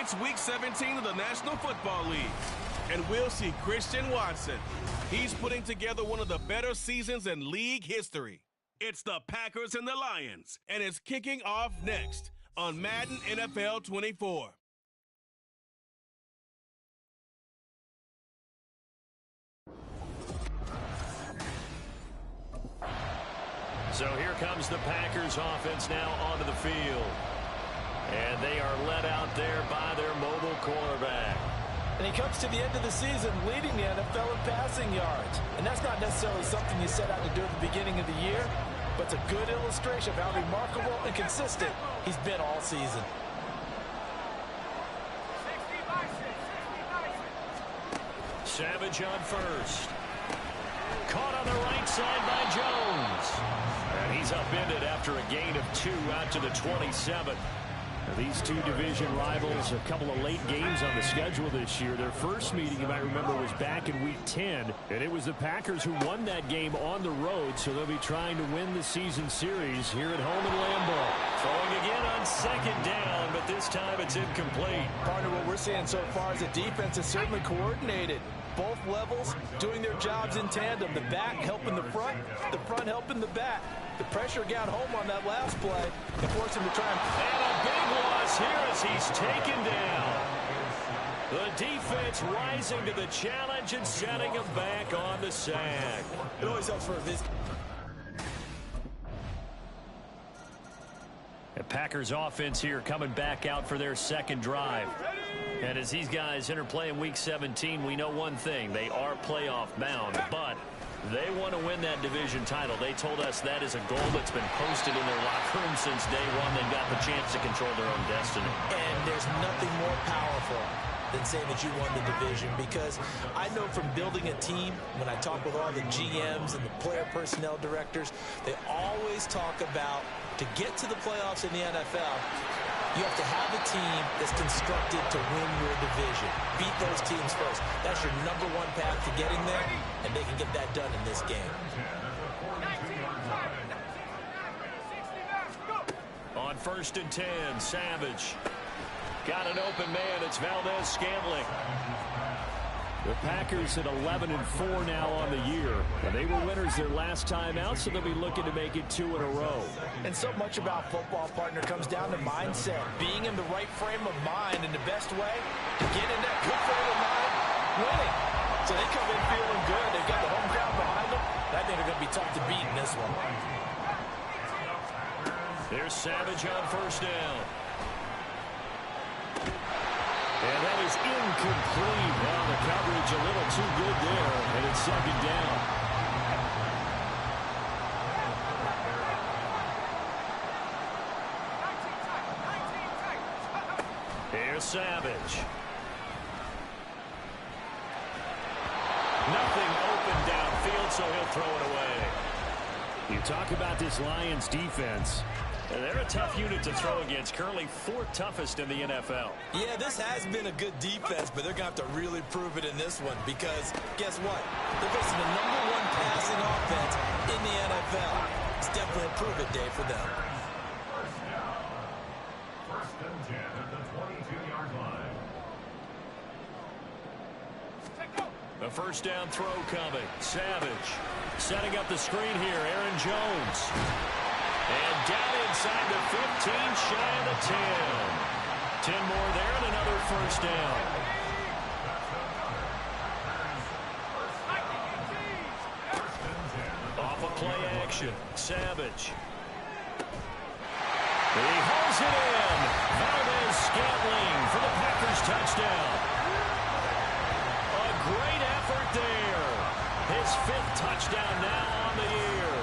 It's Week 17 of the National Football League, and we'll see Christian Watson. He's putting together one of the better seasons in league history. It's the Packers and the Lions, and it's kicking off next on Madden NFL 24. So here comes the Packers offense now onto the field. And they are led out there by their mobile quarterback. And he comes to the end of the season leading the NFL in passing yards. And that's not necessarily something you set out to do at the beginning of the year, but it's a good illustration of how remarkable and consistent he's been all season. Savage on first. Caught on the right side by Jones. And he's upended after a gain of 2 out to the 27. Now, these two division rivals, a couple of late games on the schedule this year. Their first meeting, you might remember, was back in Week 10. And it was the Packers who won that game on the road, so they'll be trying to win the season series here at home in Lambeau. Throwing again on second down, but this time it's incomplete. Partner, what we're seeing so far is the defense is certainly coordinated. Both levels doing their jobs in tandem. The back helping the front helping the back. The pressure got home on that last play and forced him to try and a big loss here as he's taken down. The defense rising to the challenge and setting him back on the sack. It always helps for a visit. The Packers offense here coming back out for their second drive. And as these guys interplay in Week 17, we know one thing. They are playoff bound, but they want to win that division title. They told us that is a goal that's been posted in their locker room since day one. They've got the chance to control their own destiny. And there's nothing more powerful than saying that you won the division, because I know from building a team, when I talk with all the GMs and the player personnel directors, they always talk about, to get to the playoffs in the NFL, you have to have a team that's constructed to win your division. Beat those teams first. That's your number one path to getting there, and they can get that done in this game. On 1st and 10, Savage. Got an open man. It's Valdez-Scantling. The Packers at 11-4 now on the year. And they were winners their last time out, so they'll be looking to make it 2 in a row. And so much about football, partner, comes down to mindset. Being in the right frame of mind, and the best way to get in that good frame of mind, winning. So they come in feeling good. They've got the home crowd behind them. I think they're going to be tough to beat in this one. There's Savage on 1st down. And that is incomplete. Well, the coverage a little too good there, and it's 2nd down. Here's Savage. Nothing open downfield, so he'll throw it away. You talk about this Lions defense. They're a tough unit to throw against. Currently 4th toughest in the NFL. Yeah, this has been a good defense, but they're going to have to really prove it in this one, because guess what? They're facing the number 1 passing offense in the NFL. It's definitely a prove-it day for them. First and 10 at the 22-yard line. A 1st down throw coming. Savage setting up the screen here. Aaron Jones. And down inside the 15, shy of the 10. 10 more there and another 1st down. Off of play action, Savage. He hauls it in. Valdez-Scantling for the Packers touchdown. A great effort there. His 5th touchdown now on the year.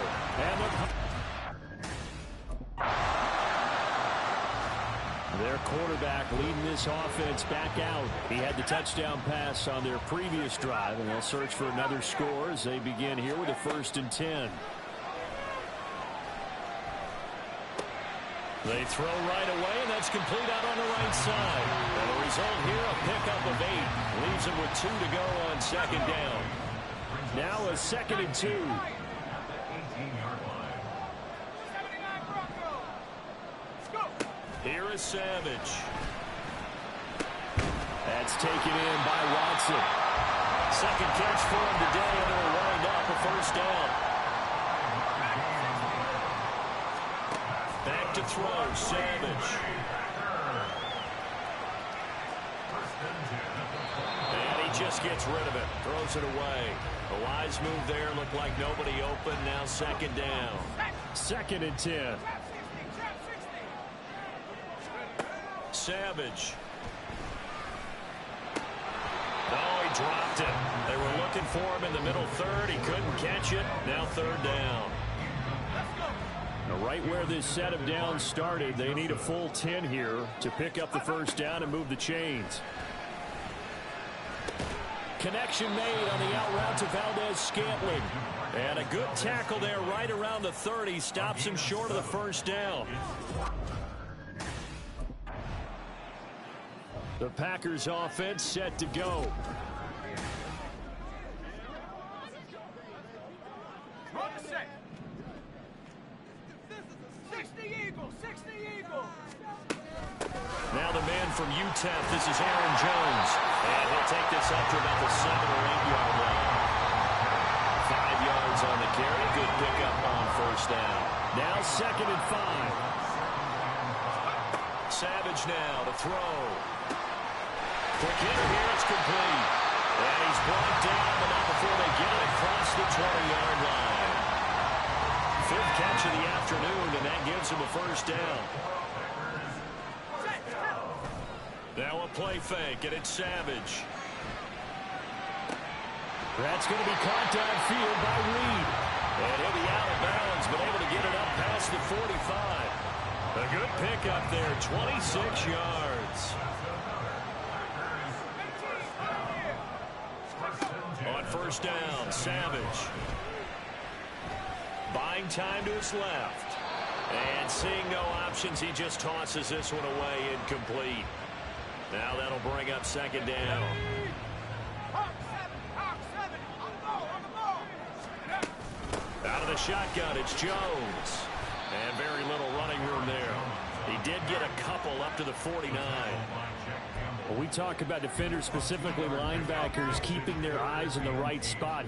And their quarterback leading this offense back out. He had the touchdown pass on their previous drive, and they'll search for another score as they begin here with a 1st and 10. They throw right away, and that's complete out on the right side. And the result here, a pickup of 8. Leaves them with 2 to go on 2nd down. Now a 2nd and 2. Here is Savage. That's taken in by Watson. Second catch for him today, and it'll wind up a first down. Back to throw, Savage. And he just gets rid of it, throws it away. A wise move there, looked like nobody open, now second down. 2nd and 10. Savage. No, he dropped it. They were looking for him in the middle third. He couldn't catch it. Now 3rd down. Now right where this set of downs started, they need a full 10 here to pick up the first down and move the chains. Connection made on the out route to Valdez-Scantling. And a good tackle there right around the 30. Stops him short of the first down. The Packers offense set to go. Now the man from UTEP, this is Aaron Jones. And he'll take this up to about the 7 or 8 yard line. 5 yards on the carry. Good pickup on first down. Now 2nd and 5. Savage now to throw. Quick hitter here, it's complete. And he's brought down, but not before they get it across the 20-yard line. 5th catch of the afternoon, and that gives him a first down. Now a play fake, and it's Savage. That's going to be caught downfield by Reed. And he'll be out of bounds, but able to get it up past the 45. A good pickup there, 26 yards. On first down, Savage. Buying time to his left. And seeing no options, he just tosses this one away, incomplete. Now that'll bring up 2nd down. Out of the shotgun, it's Jones. And very little running room there. He did get a couple up to the 49. Well, we talk about defenders, specifically linebackers, keeping their eyes in the right spot.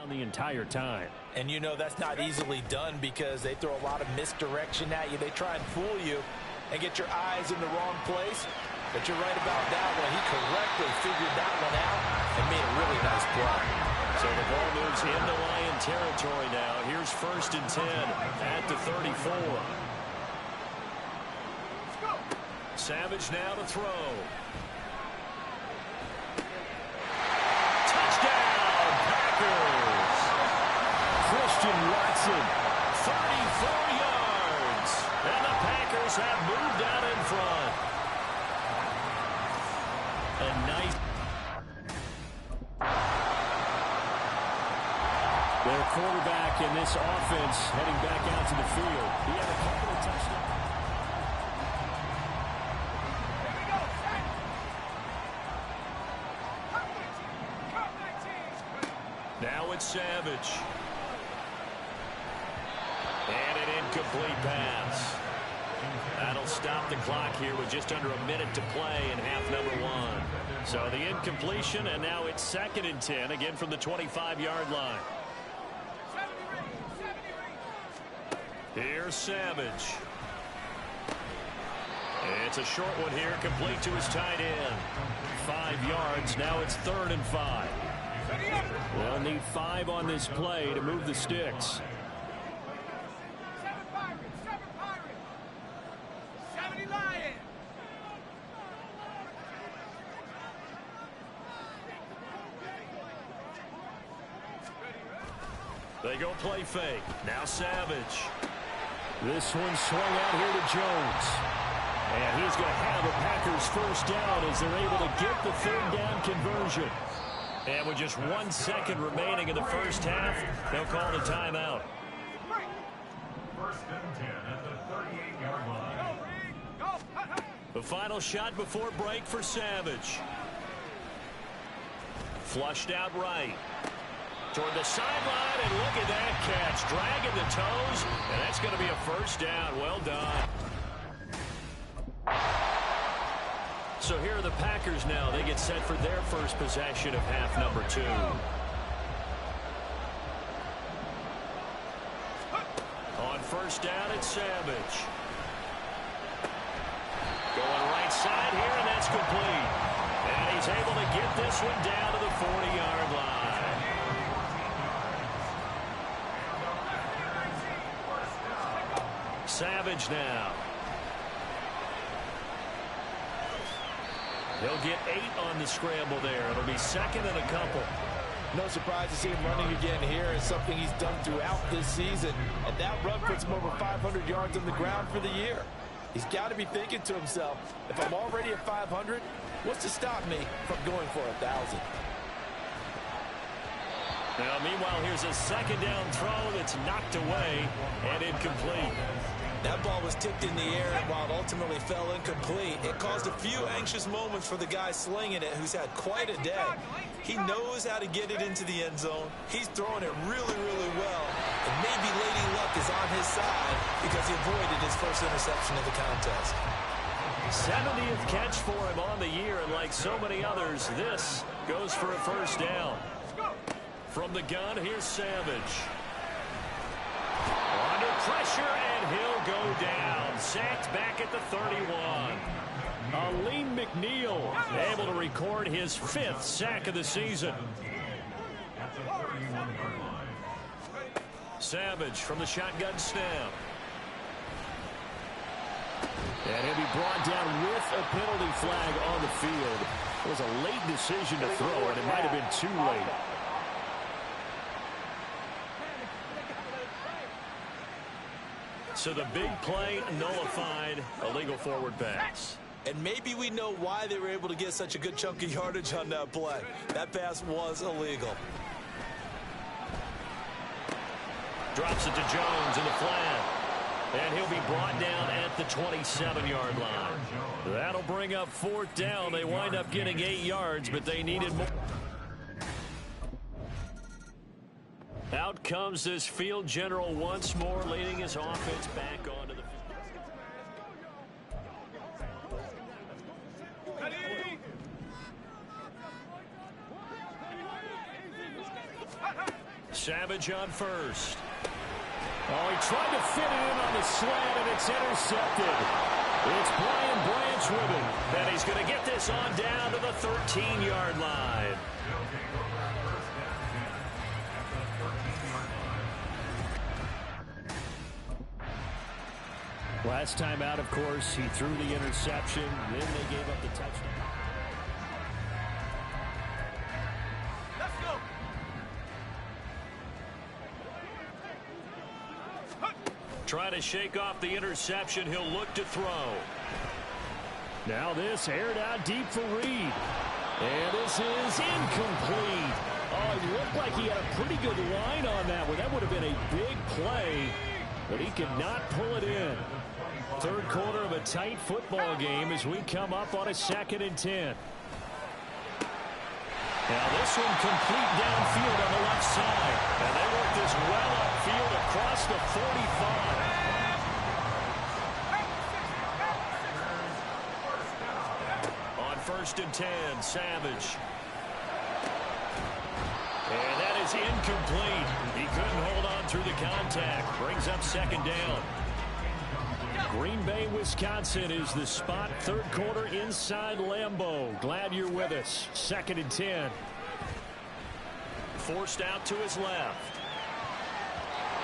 The entire time. And you know that's not easily done because they throw a lot of misdirection at you. They try and fool you and get your eyes in the wrong place. But you're right about that one. He correctly figured that one out and made a really nice play. So the ball moves into Lion territory now. Here's 1st and 10 at the 34. Savage now to throw. Touchdown, Packers! Christian Watson, 34 yards. And the Packers have moved out in front. A nice... Their quarterback in this offense heading back out to the field. He had a couple of touchdowns. Now it's Savage. And an incomplete pass. That'll stop the clock here with just under a minute to play in half number 1. So the incompletion, and now it's 2nd and 10, again from the 25-yard line. Here's Savage. It's a short one here, complete to his tight end. 5 yards, now it's 3rd and 5. They'll need 5 on this play to move the sticks. They go play fake. Now Savage. This one swung out here to Jones. And he's going to have a Packers first down as they're able to get the third down conversion. And with just 1 second remaining in the first half, they'll call the timeout. First and 10 at the 38-yard line. The final shot before break for Savage. Flushed out right. Toward the sideline, and look at that catch. Dragging the toes, and that's going to be a first down. Well done. So here are the Packers now. They get set for their first possession of half number 2. On first down, it's Savage. Going right side here, and that's complete. And he's able to get this one down to the 40-yard line. Savage now. He'll get 8 on the scramble there. It'll be second and a couple. No surprise to see him running again here. It's something he's done throughout this season. And that run puts him over 500 yards on the ground for the year. He's got to be thinking to himself, if I'm already at 500, what's to stop me from going for 1,000? Now, meanwhile, here's a second down throw that's knocked away and incomplete. That ball was tipped in the air, and while it ultimately fell incomplete, it caused a few anxious moments for the guy slinging it, who's had quite a day. He knows how to get it into the end zone. He's throwing it really, really well. And maybe Lady Luck is on his side because he avoided his first interception of the contest. 70th catch for him on the year, and like so many others, this goes for a first down. From the gun, here's Savage. Under pressure, and he'll go down. Sacked back at the 31. Aleem McNeil able to record his 5th sack of the season. Savage from the shotgun snap. And he'll be brought down with a penalty flag on the field. It was a late decision to throw, and it might have been too late. So the big play nullified, illegal forward pass. And maybe we know why they were able to get such a good chunk of yardage on that play. That pass was illegal. Drops it to Jones in the flat. And he'll be brought down at the 27-yard line. That'll bring up 4th down. They wind up getting 8 yards, but they needed more. Out comes this field general once more, leading his offense back onto the field. Savage on first. Oh, he tried to fit it in on the slant, and it's intercepted. It's Brian Branch with it. And he's going to get this on down to the 13-yard line. Last time out, of course, he threw the interception. Then they gave up the touchdown. Let's go. Try to shake off the interception. He'll look to throw. Now this aired out deep for Reed. And this is incomplete. Oh, it looked like he had a pretty good line on that one. That would have been a big play, but he could not pull it in. Third quarter of a tight football game as we come up on a 2nd and 10. Now this one complete downfield on the left side. And they work this well upfield across the 45. On 1st and 10, Savage. And that is incomplete. He couldn't hold on through the contact. Brings up 2nd down. Green Bay, Wisconsin is the spot. Third quarter inside Lambeau. Glad you're with us. 2nd and 10. Forced out to his left.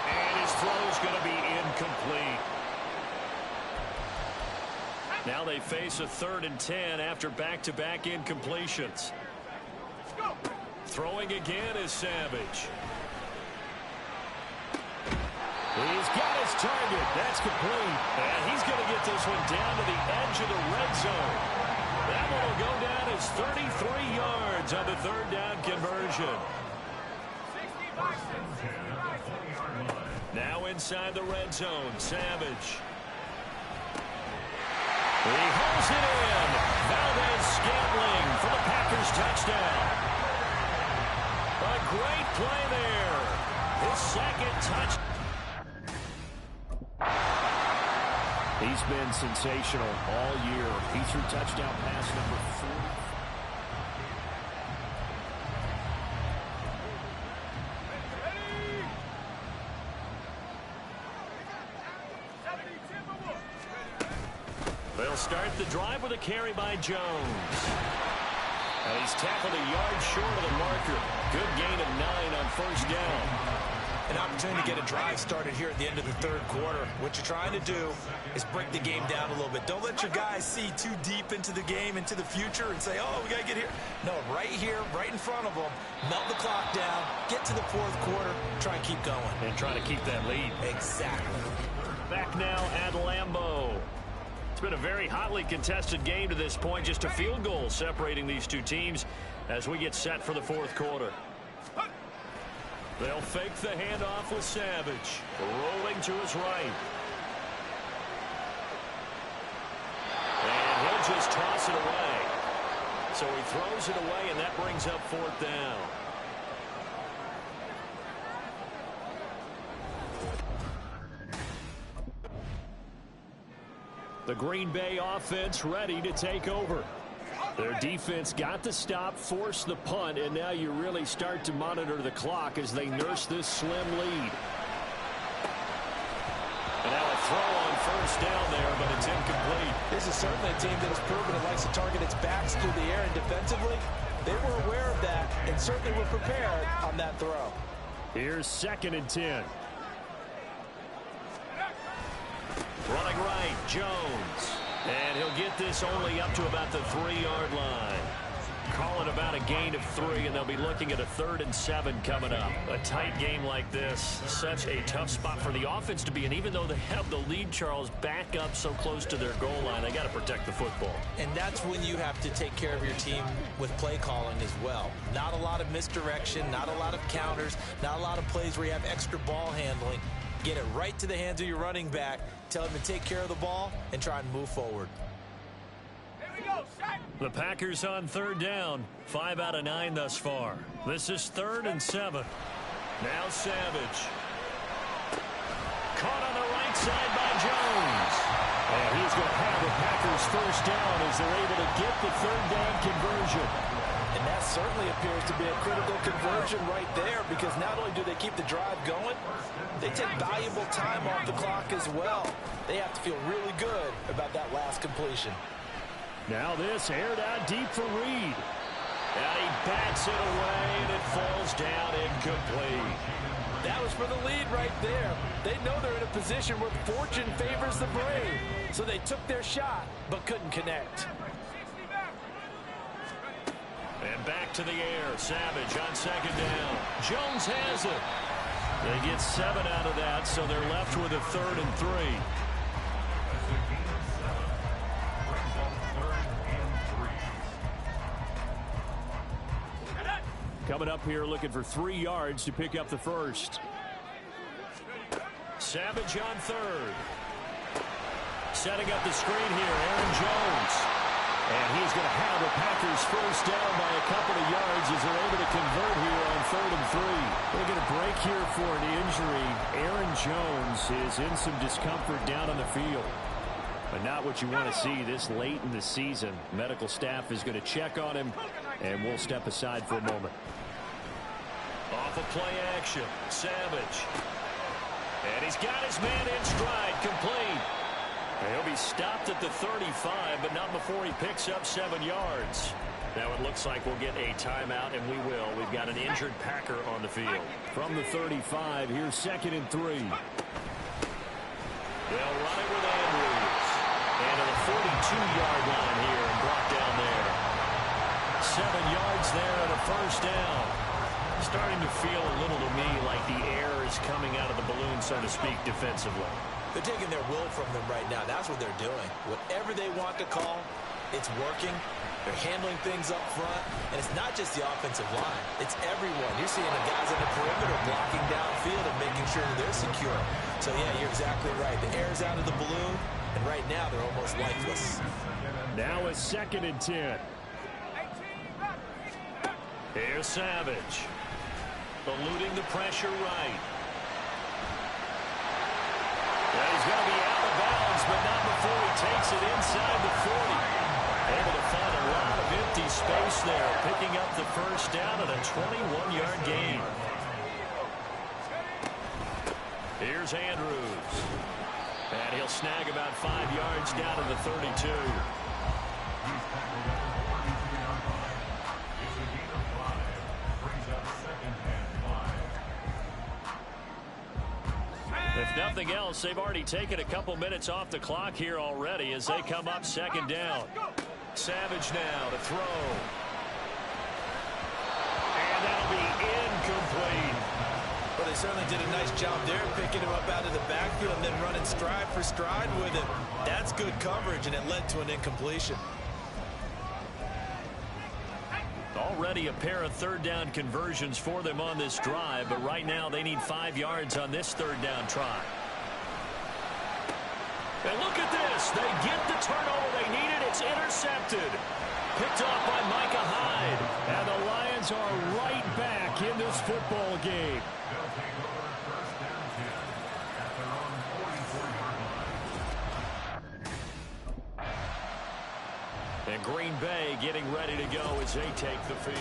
And his throw's going to be incomplete. Now they face a 3rd and 10 after back-to-back incompletions. Throwing again is Savage. He's got his target. That's complete. And he's going to get this one down to the edge of the red zone. That one will go down as 33 yards on the third down conversion. Now inside the red zone, Savage. He holds it in. Valdez-Scantling for the Packers touchdown. A great play there. His second touch. He's been sensational all year. He threw touchdown pass number 4. They'll start the drive with a carry by Jones. And he's tackled a yard short of the marker. Good gain of 9 on first down. An opportunity to get a drive started here at the end of the third quarter. What you're trying to do is break the game down a little bit. Don't let your guys see too deep into the game, into the future, and say, oh, we got to get here. No, right here, right in front of them, melt the clock down, get to the fourth quarter, try and keep going. And try to keep that lead. Exactly. Back now at Lambeau. It's been a very hotly contested game to this point. Just a field goal separating these two teams as we get set for the fourth quarter. They'll fake the handoff with Savage. Rolling to his right. And he'll just toss it away. So he throws it away, and that brings up fourth down. The Green Bay offense ready to take over. Their defense got the stop, forced the punt, and now you really start to monitor the clock as they nurse this slim lead. And now a throw on first down there, but it's incomplete. This is certainly a team that has proven it likes to target its backs through the air, and defensively, they were aware of that and certainly were prepared on that throw. Here's 2nd and 10. Running right, Jones. And he'll get this only up to about the 3-yard line. Call it about a gain of 3, and they'll be looking at a 3rd and 7 coming up. A tight game like this, such a tough spot for the offense to be in. Even though they have the lead, Charles, back up so close to their goal line, they got to protect the football. And that's when you have to take care of your team with play calling as well. Not a lot of misdirection, not a lot of counters, not a lot of plays where you have extra ball handling. Get it right to the hands of your running back, tell him to take care of the ball, and try and move forward. The Packers on 3rd down, 5 out of 9 thus far. This is 3rd and 7. Now Savage. Caught on the right side by Jones. And he's going to have the Packers first down as they're able to get the 3rd down conversion. And that certainly appears to be a critical conversion right there, because not only do they keep the drive going, they take valuable time off the clock as well. They have to feel really good about that last completion. Now this aired out deep for Reed. And he bats it away, and it falls down incomplete. That was for the lead right there. They know they're in a position where fortune favors the brave. So they took their shot, but couldn't connect. And back to the air. Savage on 2nd down. Jones has it. They get 7 out of that, so they're left with a 3rd and 3. Coming up here looking for 3 yards to pick up the first. Savage on 3rd. Setting up the screen here, Aaron Jones. And he's going to have the Packers first down by a couple of yards as they're able to convert here on 3rd and 3. They're going to break here for an injury. Aaron Jones is in some discomfort down on the field. But not what you want to see this late in the season. Medical staff is going to check on him, and we'll step aside for a moment. Off of play action, Savage. And he's got his man in stride, complete. And he'll be stopped at the 35, but not before he picks up 7 yards. Now it looks like we'll get a timeout, and we will. We've got an injured Packer on the field. From the 35, here's 2nd and 3. They'll run it with Andrews. And to the 42-yard line here and brought down there. 7 yards there and a first down. Starting to feel a little to me like the air is coming out of the balloon, so to speak, defensively. They're taking their will from them right now. That's what they're doing. Whatever they want to call, it's working. They're handling things up front. And it's not just the offensive line. It's everyone. You're seeing the guys on the perimeter blocking downfield and making sure that they're secure. So, yeah, you're exactly right. The air's out of the balloon, and right now they're almost lifeless. Now a 2nd and 10. Here's Savage. Eluding the pressure right. Yeah, he's going to be out of bounds, but not before he takes it inside the 40. Able to find a lot of empty space there, picking up the first down and a 21-yard gain. Here's Andrews. And he'll snag about 5 yards down to the 32. If nothing else, they've already taken a couple minutes off the clock here already as they come up 2nd down. Savage now to throw. And that'll be incomplete. Well, they certainly did a nice job there, picking him up out of the backfield and then running stride for stride with him. That's good coverage, and it led to an incompletion. Already a pair of 3rd down conversions for them on this drive, but right now they need 5 yards on this 3rd down try. And look at this. They get the turnover they needed. It's intercepted. Picked off by Micah Hyde. And the Lions are right back in this football game. And Green Bay getting ready to go as they take the field.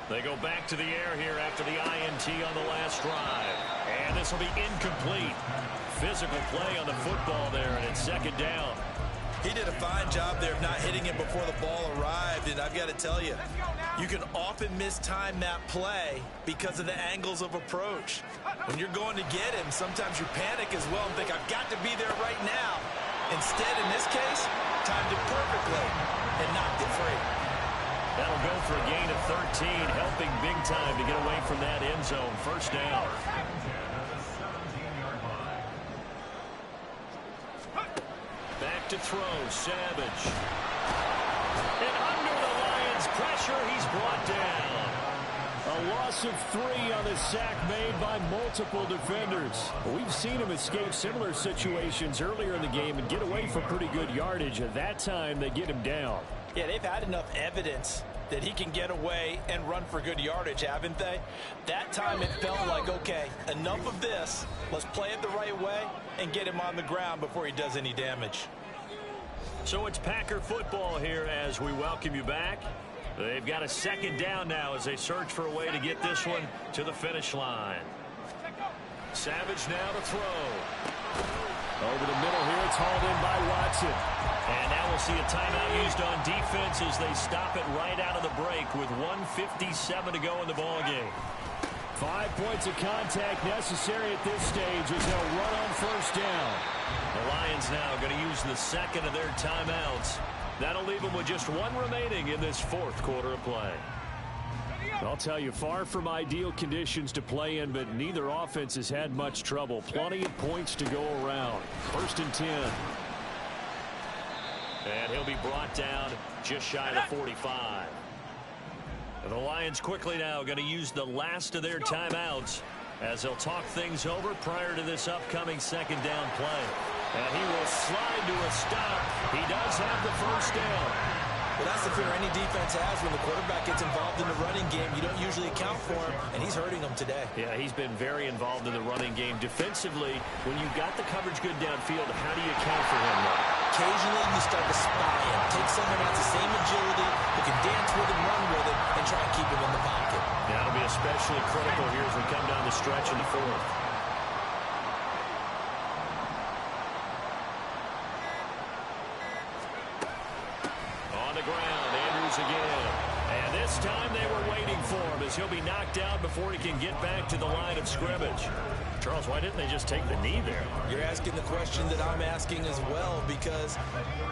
They go back to the air here after the INT on the last drive. And this will be incomplete. Physical play on the football there, and it's 2nd down. He did a fine job there of not hitting it before the ball arrived, and I've got to tell you, you can often mistime that play because of the angles of approach. When you're going to get him, sometimes you panic as well and think, I've got to be there right now. Instead, in this case, timed it perfectly and knocked it free. That'll go for a gain of 13, helping big time to get away from that end zone. 1st down. Back to throw, Savage. And under the Lions' pressure, he's brought down. A loss of 3 on the sack made by multiple defenders. We've seen him escape similar situations earlier in the game and get away for pretty good yardage. At that time, they get him down. Yeah, they've had enough evidence that he can get away and run for good yardage, haven't they? That time it felt like, okay, enough of this. Let's play it the right way and get him on the ground before he does any damage. So it's Packer football here as we welcome you back. They've got a 2nd down now as they search for a way to get this one to the finish line. Savage now to throw. Over the middle here, it's hauled in by Watson. And now we'll see a timeout used on defense as they stop it right out of the break with 1:57 to go in the ballgame. 5 points of contact necessary at this stage as they'll run on 1st down. The Lions now going to use the 2nd of their timeouts. That'll leave them with just 1 remaining in this 4th quarter of play. I'll tell you, far from ideal conditions to play in, but neither offense has had much trouble. Plenty of points to go around. 1st and 10. And he'll be brought down just shy of the 45. And the Lions quickly now going to use the last of their timeouts as they'll talk things over prior to this upcoming 2nd down play. And he will slide to a stop. He does have the 1st down. Well, that's the fear any defense has when the quarterback gets involved in the running game. You don't usually account for him, and he's hurting them today. Yeah, he's been very involved in the running game. Defensively, when you've got the coverage good downfield, how do you account for him now? Occasionally, you start to spy him. Take someone who has the same agility, who can dance with him, run with him, and try and keep him in the pocket. That'll be especially critical here as we come down the stretch in the 4th. On the ground, Andrews again. And this time they were waiting for him as he'll be knocked down before he can get back to the line of scrimmage. Charles, why didn't they just take the knee there? You're asking the question that I'm asking as well, because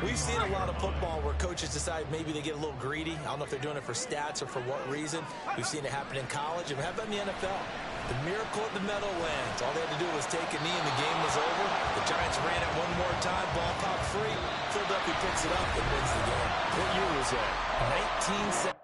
we've seen a lot of football where coaches decide maybe they get a little greedy. I don't know if they're doing it for stats or for what reason. We've seen it happen in college, and how about in the NFL? The miracle at the Meadowlands. All they had to do was take a knee and the game was over. The Giants ran it one more time, ball popped free. Philadelphia picks it up and wins the game. What year was that? 1970.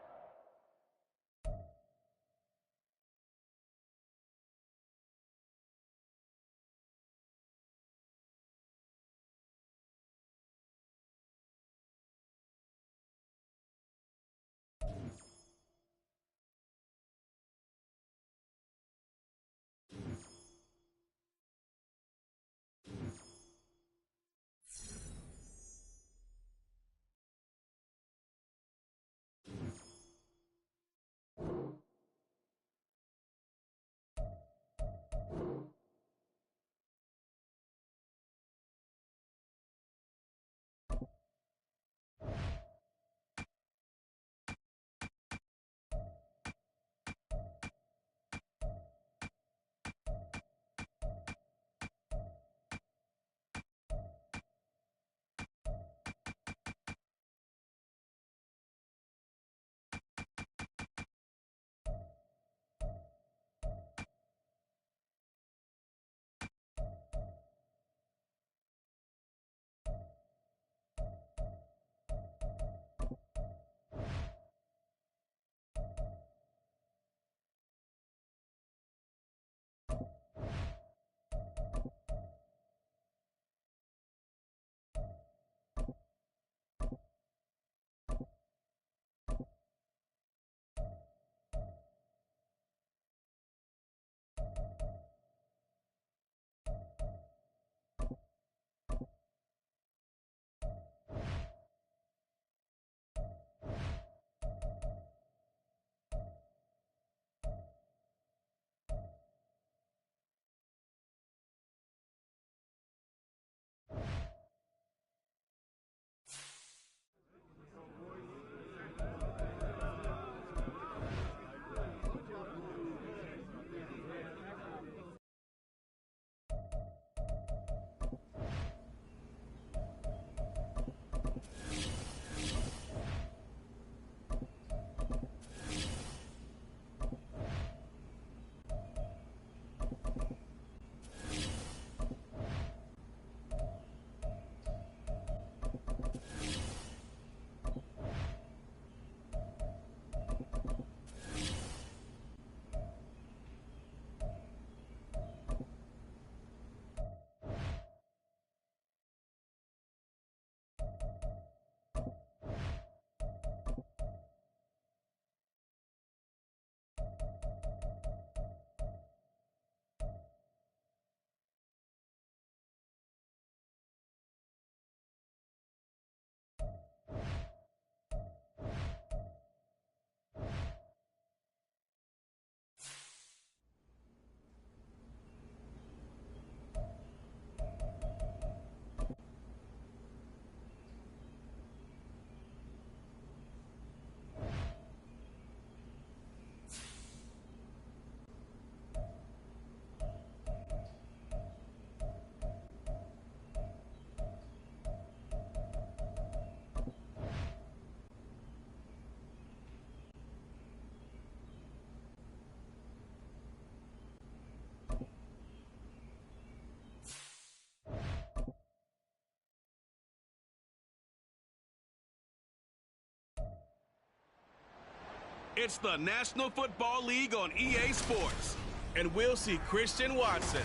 It's the National Football League on EA Sports. And we'll see Christian Watson.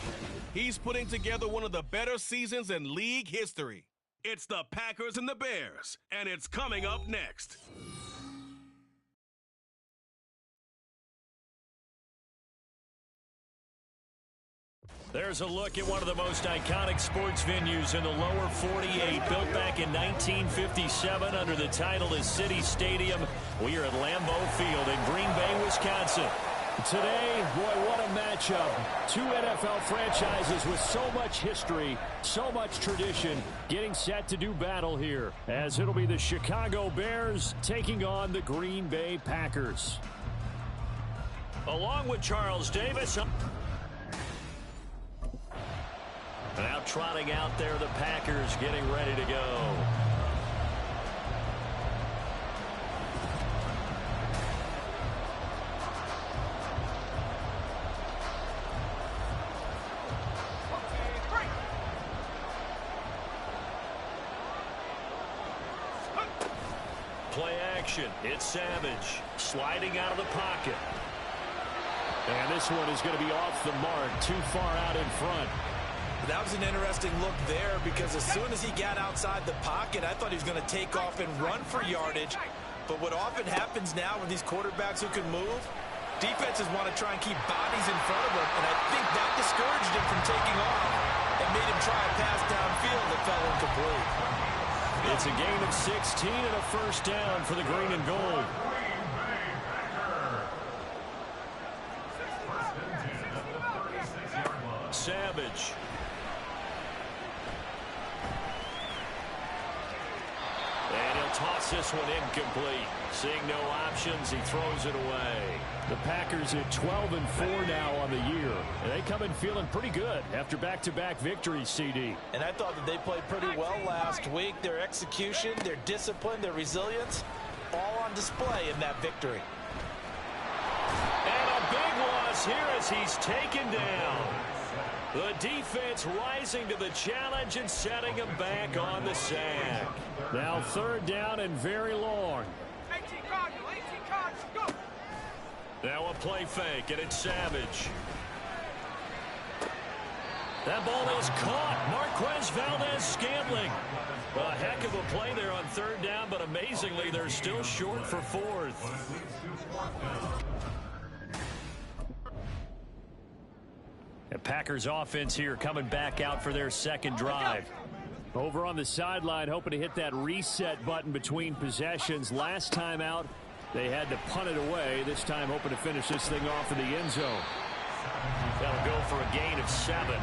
He's putting together one of the better seasons in league history. It's the Packers and the Bears, and it's coming up next. There's a look at one of the most iconic sports venues in the lower 48, built back in 1957 under the title of City Stadium. We are at Lambeau Field in Green Bay, Wisconsin. Today, boy, what a matchup. Two NFL franchises with so much history, so much tradition, getting set to do battle here, as it'll be the Chicago Bears taking on the Green Bay Packers. Along with Charles Davis. Now trotting out there, the Packers getting ready to go. Play action. It's Savage sliding out of the pocket. And this one is going to be off the mark, too far out in front. That was an interesting look there because as soon as he got outside the pocket, I thought he was going to take off and run for yardage. But what often happens now with these quarterbacks who can move, defenses want to try and keep bodies in front of them, and I think that discouraged him from taking off and made him try a pass downfield that fell incomplete. It's a gain of 16 and a first down for the green and gold. Savage. And he'll toss this one incomplete. Seeing no options, he throws it away. The Packers at 12-4 now on the year. And they come in feeling pretty good after back-to-back victories, CD. And I thought that they played pretty well last week. Their execution, their discipline, their resilience, all on display in that victory. And a big loss here as he's taken down. The defense rising to the challenge and setting him back on the sack. Now third down and very long. 18 cards, go! Now a play fake, and it's Savage. That ball is caught. Marquez Valdez-Scantling. A heck of a play there on third down, but amazingly, they're still short for fourth. The Packers offense here coming back out for their second drive. Over on the sideline, hoping to hit that reset button between possessions. Last time out, they had to punt it away. This time, hoping to finish this thing off in the end zone. That'll go for a gain of 7,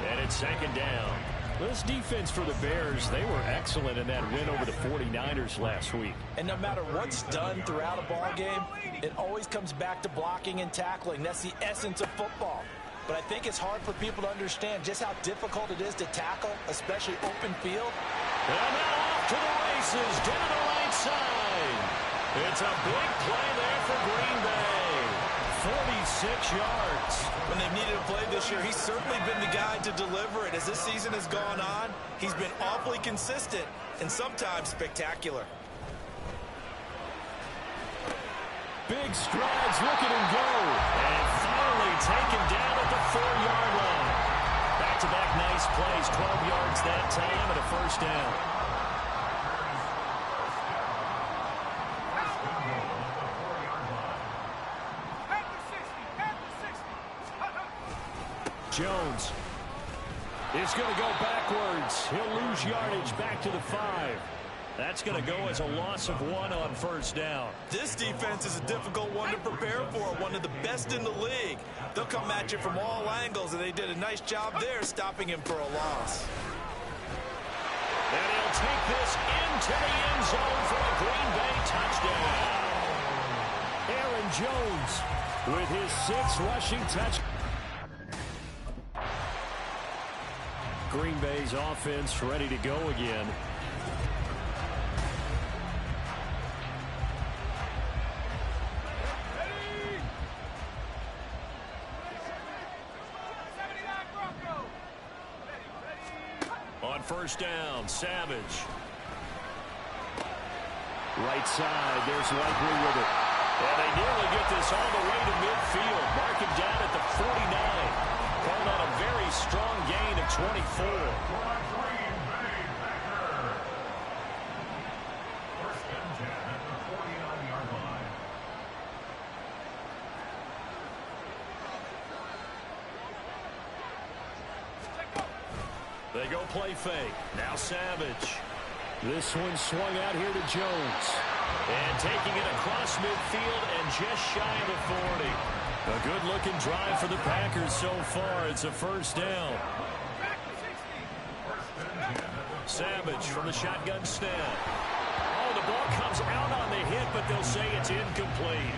and it's second down. This defense for the Bears, they were excellent in that win over the 49ers last week. And no matter what's done throughout a ball game, it always comes back to blocking and tackling. That's the essence of football. But I think it's hard for people to understand just how difficult it is to tackle, especially open field. And now off to the races, down the right side. It's a big play there for Green Bay. 46 yards. When they've needed a play this year, he's certainly been the guy to deliver it. As this season has gone on, he's been awfully consistent and sometimes spectacular. Big strides, look at him go. And finally taken down at the 4-yard line. Back-to-back nice plays, 12 yards that time and a first down. Jones is going to go backwards. He'll lose yardage back to the 5. That's going to go as a loss of 1 on first down. This defense is a difficult one to prepare for, one of the best in the league. They'll come at you from all angles, and they did a nice job there stopping him for a loss. And he'll take this into the end zone for a Green Bay touchdown. Aaron Jones with his 6th rushing touch. Green Bay's offense ready to go again. On first down, Savage. Right side, there's Likely with it. And they nearly get this all the way to midfield. Mark him down at the 49. Calling on a very strong gain of 24. They go play fake. Now Savage. This one swung out here to Jones. And taking it across midfield and just shy of the 40. A good-looking drive for the Packers so far. It's a first down. Savage from the shotgun snap. Oh, the ball comes out on the hit, but they'll say it's incomplete.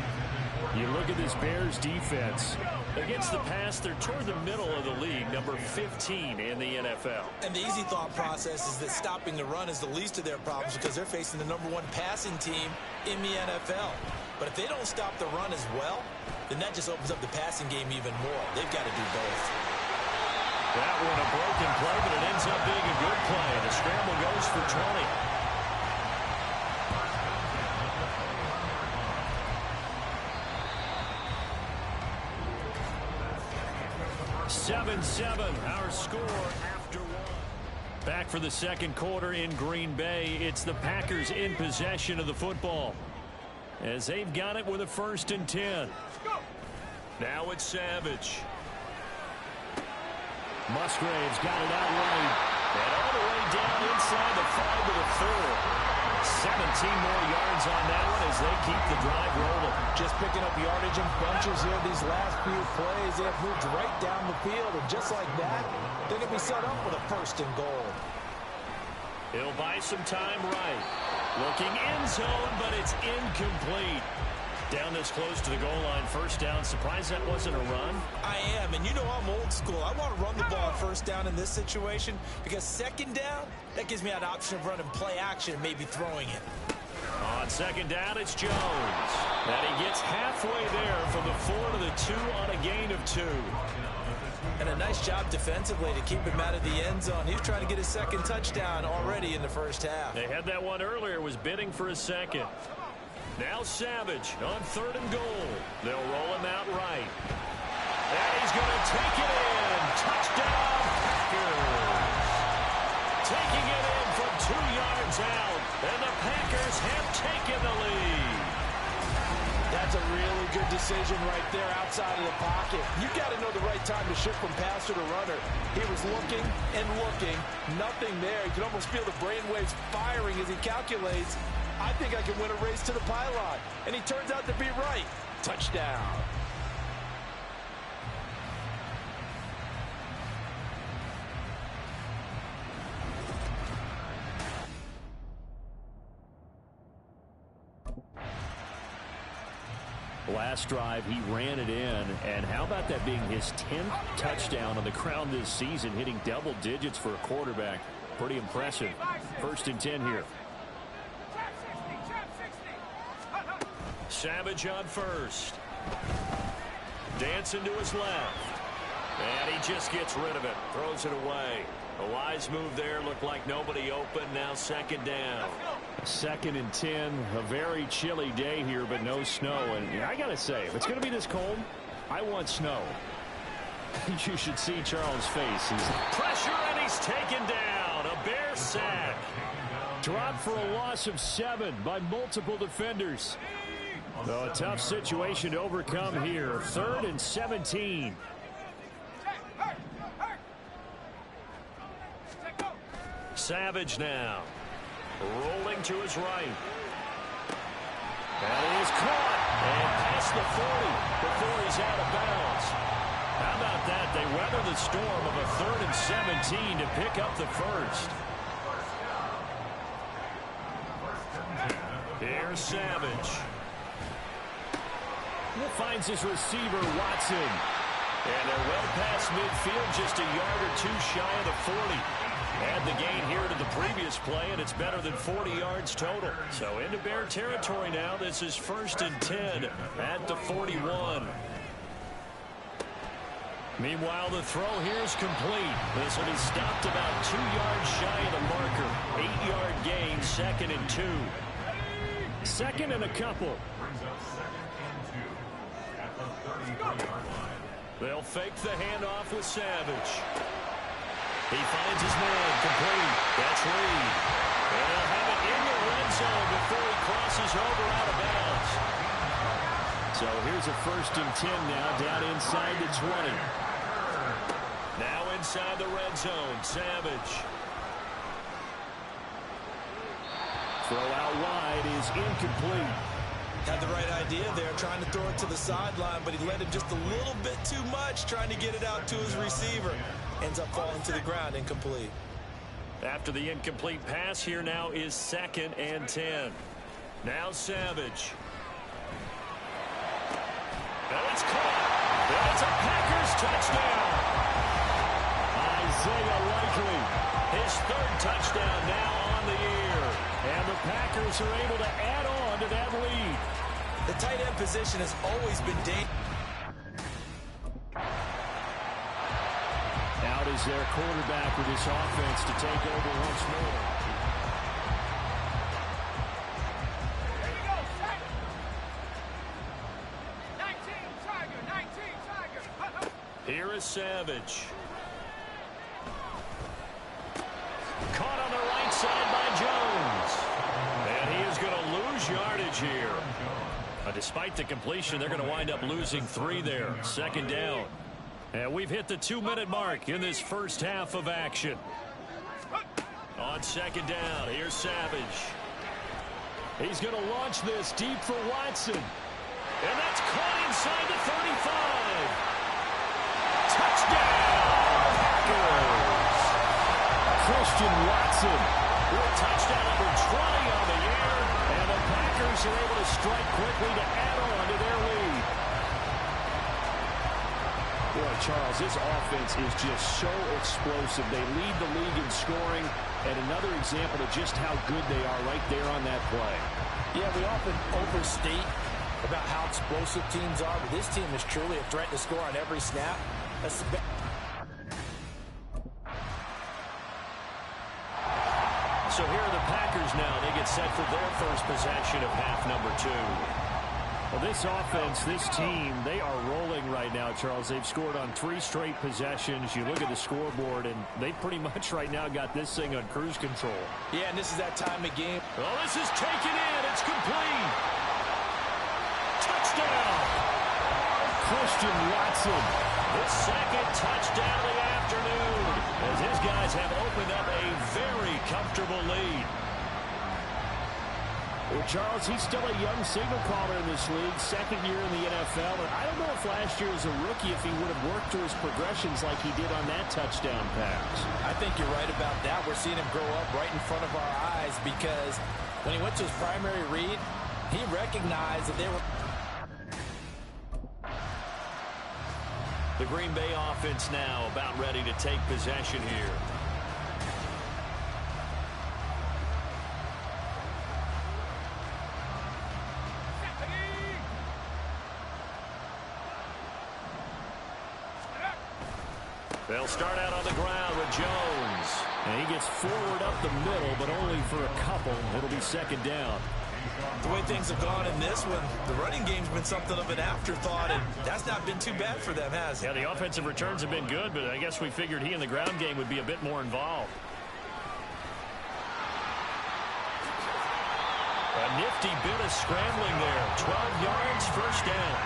You look at this Bears defense. Against the pass, they're toward the middle of the league, number 15 in the NFL. And the easy thought process is that stopping the run is the least of their problems because they're facing the #1 passing team in the NFL. But if they don't stop the run as well, then that just opens up the passing game even more. They've got to do both. That one a broken play, but it ends up being a good play. The scramble goes for 20. 7-7, our score after one. Back for the second quarter in Green Bay. It's the Packers in possession of the football, as they've got it with a 1st and 10. Now it's Savage. Musgrave's got it out right. And all the way down inside the 5 to the 4. 17 more yards on that one as they keep the drive rolling. Just picking up yardage in bunches here these last few plays. They have moved right down the field, and just like that, they're going to be set up with a 1st and goal. He'll buy some time right. Looking end zone, but it's incomplete. Down this close to the goal line, 1st down. Surprised that wasn't a run? I am, and you know I'm old school. I want to run the ball on 1st down in this situation because 2nd down, that gives me that option of running play action and maybe throwing it. On 2nd down, it's Jones. And he gets halfway there from the 4 to the 2 on a gain of 2. And a nice job defensively to keep him out of the end zone. He was trying to get his 2nd touchdown already in the 1st half. They had that one earlier, was bidding for a 2nd. Now Savage on 3rd and goal. They'll roll him out right. And he's going to take it in. Touchdown, Packers. Taking it in from 2 yards out. And the Packers have taken the lead. That's a really good decision right there outside of the pocket. You got to know the right time to shift from passer to runner. He was looking and looking. Nothing there. You can almost feel the brainwaves firing as he calculates. I think I can win a race to the pylon. And he turns out to be right. Touchdown. Last drive, he ran it in. And how about that being his 10th touchdown on the ground this season, hitting double digits for a quarterback. Pretty impressive. 1st and 10 here. Savage on 1st. Dancing to his left. And he just gets rid of it. Throws it away. A wise move there. Looked like nobody open. Now 2nd down. 2nd and 10. A very chilly day here, but no snow. And I got to say, if it's going to be this cold, I want snow. You should see Charles' face. He's pressure, and he's taken down. A Bear sack. Dropped for a loss of 7 by multiple defenders. So a tough situation to overcome here. 3rd and 17. Savage now. Rolling to his right. That is caught. And past the 40 before he's out of bounds. How about that? They weather the storm of a 3rd and 17 to pick up the 1st. Here's Savage. Finds his receiver, Watson. And they're well past midfield, just a yard or 2 shy of the 40. Add the gain here to the previous play, and it's better than 40 yards total. So into Bear territory now. This is 1st and 10 at the 41. Meanwhile, the throw here is complete. This will be stopped about 2 yards shy of the marker. 8-yard gain, 2nd and 2. 2nd and a couple. They'll fake the handoff with Savage. He finds his man, complete. That's Reed. And they'll have it in the red zone before he crosses over out of bounds. So here's a 1st and 10 now, down inside the 20. Now inside the red zone, Savage. Throw out wide is incomplete. Had the right idea there, trying to throw it to the sideline, but he let him just a little bit too much, trying to get it out to his receiver. Ends up falling to the ground, incomplete. After the incomplete pass, here now is 2nd and 10. Now Savage. It's caught. And it's a Packers touchdown. Isaiah Likely, His third touchdown now on the year. and the Packers are able to add on to that lead. The tight end position has always been dangerous. Out is their quarterback with this offense to take over once more. Here we go, Tiger. 19, Tiger. 19, Tiger. Here is Savage. Caught on the right side by Jones. And he is going to lose yardage here. Despite the completion, they're going to wind up losing 3 there. Second down. And we've hit the 2-minute mark in this first half of action. On second down, here's Savage. He's going to launch this deep for Watson. And that's caught inside the 35. Touchdown, Packers. Christian Watson With touchdown number 20 on the year. and the Packers are able to strike quickly to add on to their lead. Boy, Charles, this offense is just so explosive. They lead the league in scoring, and another example of just how good they are right there on that play. Yeah, we often overstate about how explosive teams are, but this team is truly a threat to score on every snap. So here are the Packers now. They get set for their first possession of half number 2. Well, this offense, this team, they are rolling right now, Charles. They've scored on 3 straight possessions. You look at the scoreboard, and they pretty much right now got this thing on cruise control. Yeah, and this is that time of game. Well, this is taken in. It's complete. Touchdown. Christian Watson. The second touchdown of the afternoon as his guys have opened up a very comfortable lead. Well, Charles, he's still a young signal caller in this league, second year in the NFL. And I don't know if last year as a rookie if he would have worked through his progressions like he did on that touchdown pass. I think you're right about that. We're seeing him grow up right in front of our eyes because when he went to his primary read, he recognized that they were... The Green Bay offense now about ready to take possession here. They'll start out on the ground with Jones. And he gets forward up the middle, but only for a couple. It'll be second down. The way things have gone in this one, the running game's been something of an afterthought, and that's not been too bad for them, has it? Yeah, the offensive returns have been good, but I guess we figured he in the ground game would be a bit more involved. A nifty bit of scrambling there. 12 yards, first down.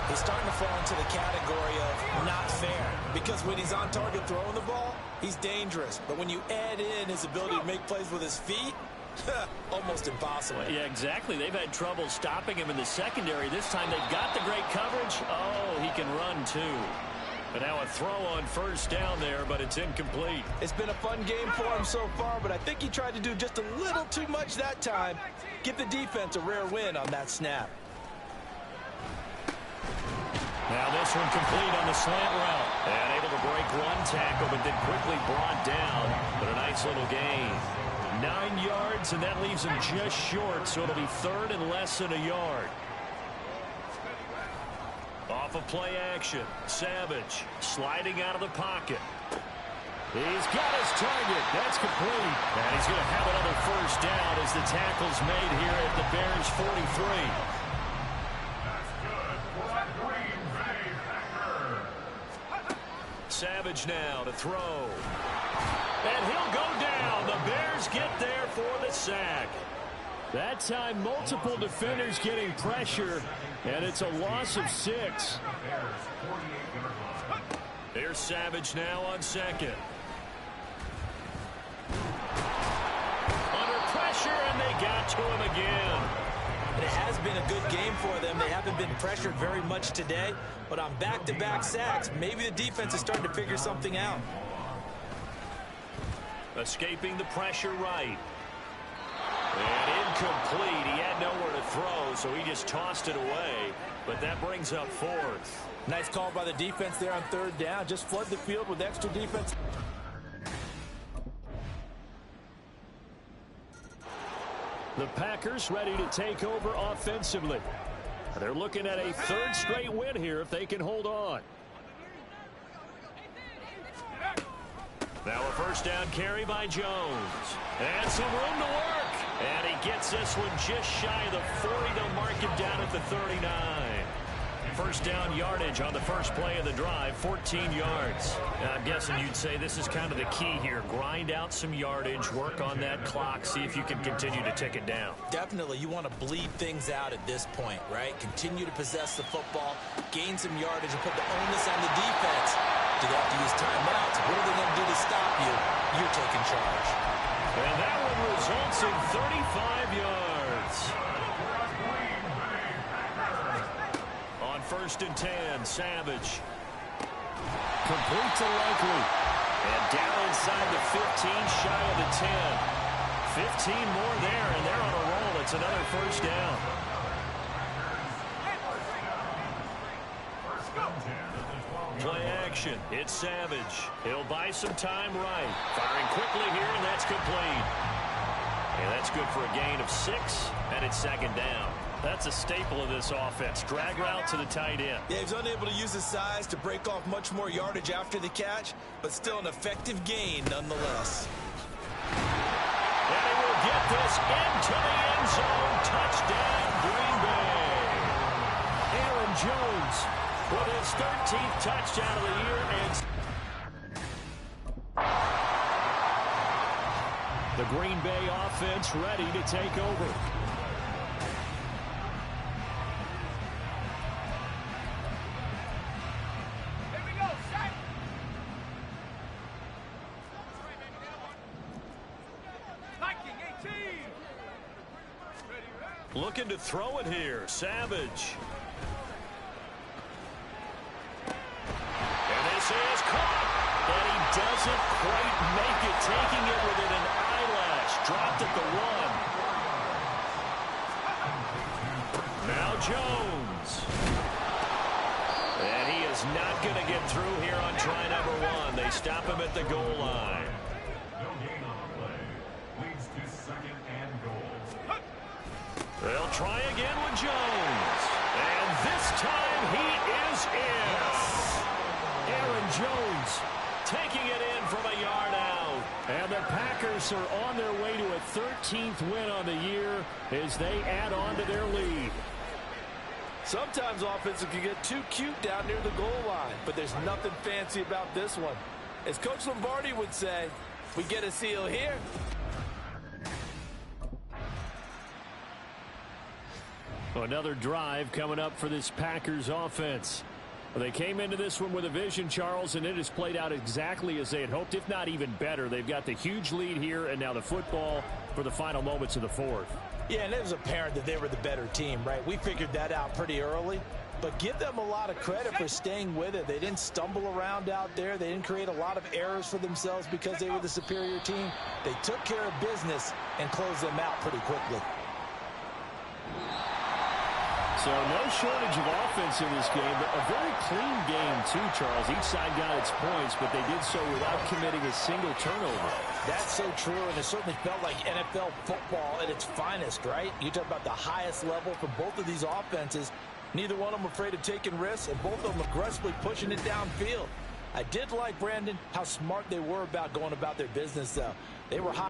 He's starting to fall into the category of not fair because when he's on target throwing the ball, he's dangerous. But when you add in his ability to make plays with his feet, almost impossible. Yeah, exactly. They've had trouble stopping him in the secondary. This time they've got the great coverage. Oh, he can run too. But now a throw on first down there, but it's incomplete. It's been a fun game for him so far, but I think he tried to do just a little too much that time. Give the defense a rare win on that snap. Now this one complete on the slant route. And able to break one tackle, but then quickly brought down. But a nice little gain. 9 yards, and that leaves him just short, so it'll be third and less than a yard. Off of play action, Savage sliding out of the pocket. He's got his target. That's complete. And he's going to have another first down as the tackle's made here at the Bears' 43. Savage now to throw. And he'll go down. The Bears get there for the sack. That time, multiple defenders getting pressure, and it's a loss of 6. There's Savage now on second. Under pressure, and they got to him again. It has been a good game for them. They haven't been pressured very much today, but on back-to-back sacks, maybe the defense is starting to figure something out. Escaping the pressure right. And incomplete. He had nowhere to throw, so he just tossed it away. But that brings up fourth. Nice call by the defense there on third down. Just flood the field with extra defense. The Packers ready to take over offensively. They're looking at a third straight win here if they can hold on. Now a first down carry by Jones. And some room to work. And he gets this one just shy of the 40. They'll mark him down at the 39. First down yardage on the first play of the drive, 14 yards. I'm guessing you'd say this is kind of the key here. Grind out some yardage, work on that clock, see if you can continue to tick it down. Definitely, you want to bleed things out at this point, right? Continue to possess the football, gain some yardage, and put the onus on the defense. Do they have to use timeouts? What are they going to do to stop you? You're taking charge. And that one results in 35 yards. On first and 10, Savage. Complete to Likely. And down inside the 15, shy of the 10. 15 more there, and they're on a roll. It's another first down. Play action. It's Savage. He'll buy some time right. Firing quickly here, and that's complete. And that's good for a gain of 6, and it's second down. That's a staple of this offense. Drag route to the tight end. Yeah, he's unable to use his size to break off much more yardage after the catch, but still an effective gain nonetheless. And he will get this into the end zone. Touchdown, Green Bay. Aaron Jones With his 13th touchdown of the year. And the Green Bay offense ready to take over. Here we go, set. Viking 18. looking to throw it here. Savage. Is caught, and he doesn't quite make it, taking it within an eyelash. Dropped at the 1. Now Jones. And he is not going to get through here on try number 1. They stop him at the goal line. No gain on the play. Leads to second and goal. They'll try again with Jones. And this time he is in. Aaron Jones taking it in from a yard out. And the Packers are on their way to a 13th win on the year as they add on to their lead. Sometimes offenses can get too cute down near the goal line, but there's nothing fancy about this one. As Coach Lombardi would say, we get a seal here. Another drive coming up for this Packers offense. Well, they came into this one with a vision, Charles, and it has played out exactly as they had hoped, if not even better. They've got the huge lead here, and now the football for the final moments of the fourth. Yeah, and it was apparent that they were the better team, right? We figured that out pretty early, but give them a lot of credit for staying with it. They didn't stumble around out there. They didn't create a lot of errors for themselves because they were the superior team. They took care of business and closed them out pretty quickly. So no shortage of offense in this game, but a very clean game too, Charles. Each side got its points, but they did so without committing a single turnover. That's so true, and it certainly felt like NFL football at its finest, right? You talk about the highest level for both of these offenses. Neither one of them afraid of taking risks, and both of them aggressively pushing it downfield. I did like, Brandon, how smart they were about going about their business, though. They were high.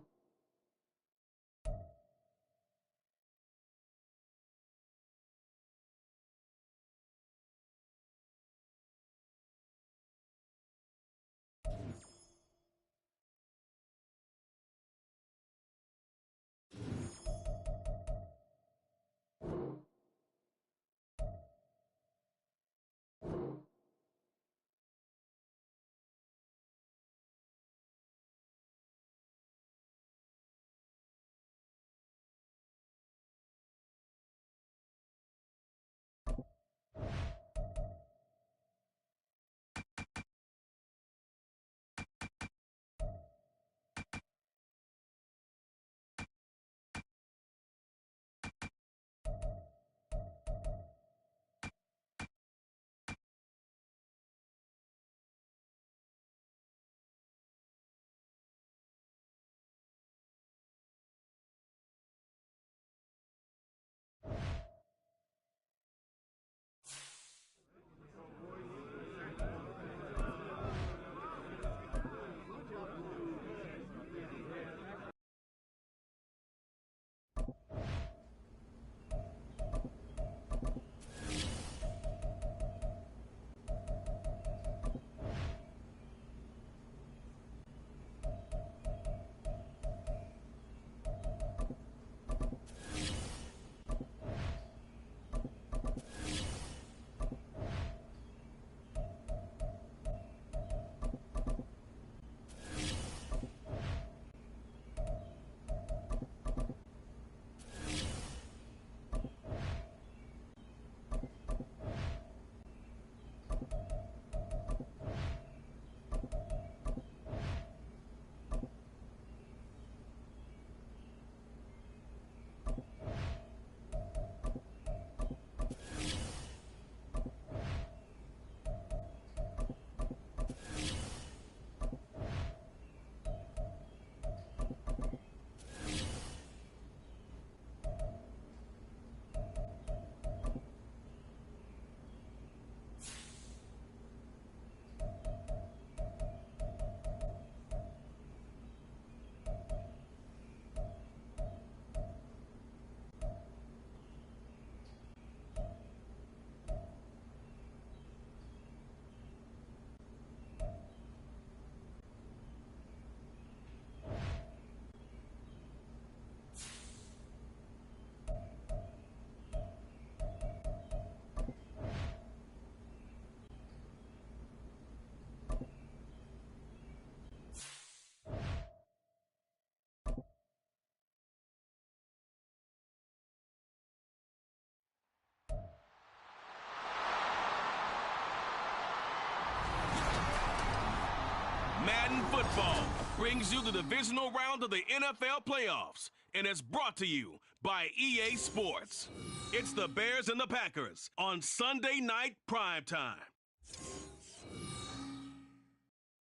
Madden Football brings you the divisional round of the NFL playoffs, and it's brought to you by EA Sports. It's the Bears and the Packers on Sunday night primetime.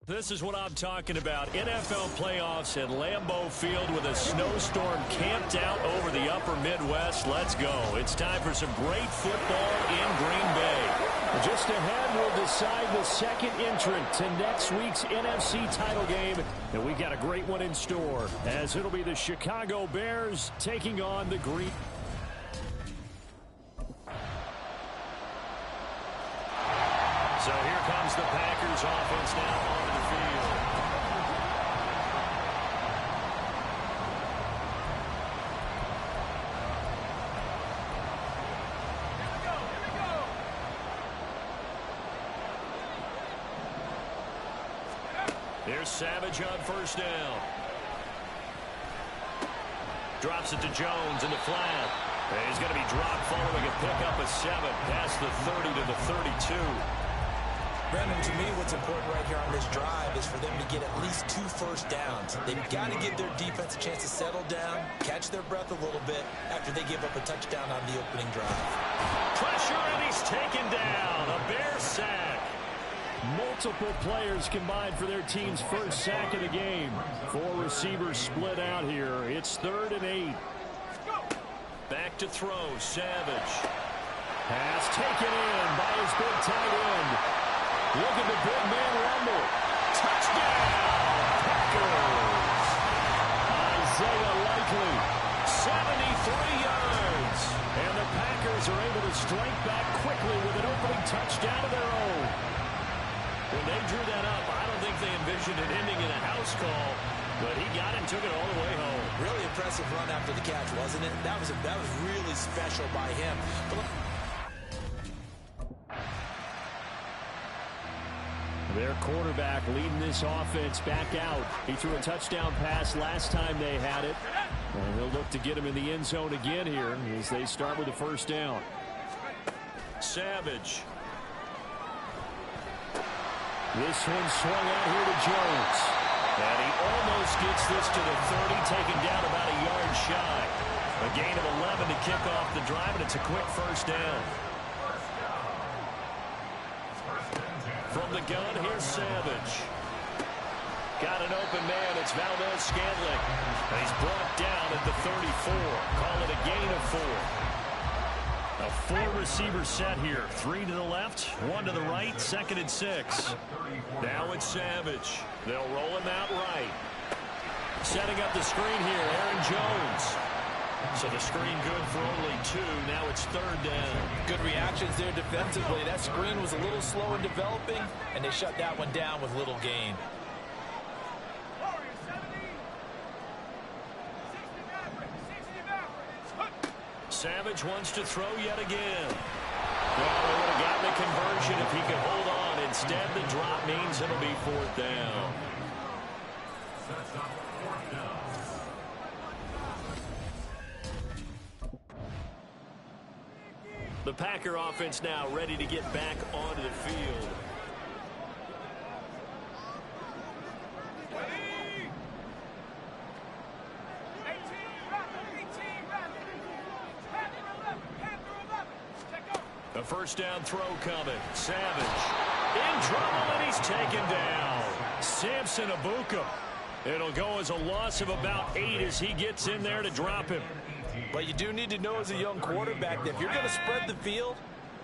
This is what I'm talking about. NFL playoffs at Lambeau Field with a snowstorm camped out over the upper Midwest. Let's go. It's time for some great football in Green Bay. Just ahead, we'll decide the second entrant to next week's NFC title game. And we've got a great one in store, as it'll be the Chicago Bears taking on the Green. So here comes the Packers offense now onto the field. Here's Savage on first down. Drops it to Jones in the flat. And he's going to be dropped following a pickup of 7 past the 30 to the 32. Brandon, to me, what's important right here on this drive is for them to get at least 2 first downs. They've got to give their defense a chance to settle down, catch their breath a little bit after they give up a touchdown on the opening drive. Pressure, and he's taken down. A Bear sack. Multiple players combined for their team's first sack of the game. 4 receivers split out here. It's 3rd and 8. Back to throw, Savage. Pass taken in by his big tight end. Look at the big man rumble. Touchdown, Packers. Isaiah Likely. 73 yards. And the Packers are able to strike back quickly with an opening touchdown of their own. When they drew that up, I don't think they envisioned it ending in a house call, but he got it and took it all the way home. Really impressive run after the catch, wasn't it? That was really special by him. Their quarterback leading this offense back out. He threw a touchdown pass last time they had it. And he'll look to get him in the end zone again here as they start with the first down. Savage. This one swung out here to Jones. And he almost gets this to the 30, taken down about a yard shy. A gain of 11 to kick off the drive, and it's a quick first down. From the gun, here's Savage. Got an open man. It's Valdez-Scantling. And he's brought down at the 34. Call it a gain of 4. A 4-receiver set here. 3 to the left, 1 to the right, 2nd and 6. Now it's Savage. They'll roll him out right. Setting up the screen here, Aaron Jones. So the screen good for only 2. Now it's 3rd down. Good reactions there defensively. That screen was a little slow in developing, and they shut that one down with little gain. Savage wants to throw yet again. Well, they would have gotten a conversion if he could hold on. Instead, the drop means it'll be 4th down. The Packer offense now ready to get back onto the field. A first down throw coming. Savage in trouble, and he's taken down. Samson Abuka. It'll go as a loss of about 8 as he gets in there to drop him. But you do need to know as a young quarterback that if you're going to spread the field,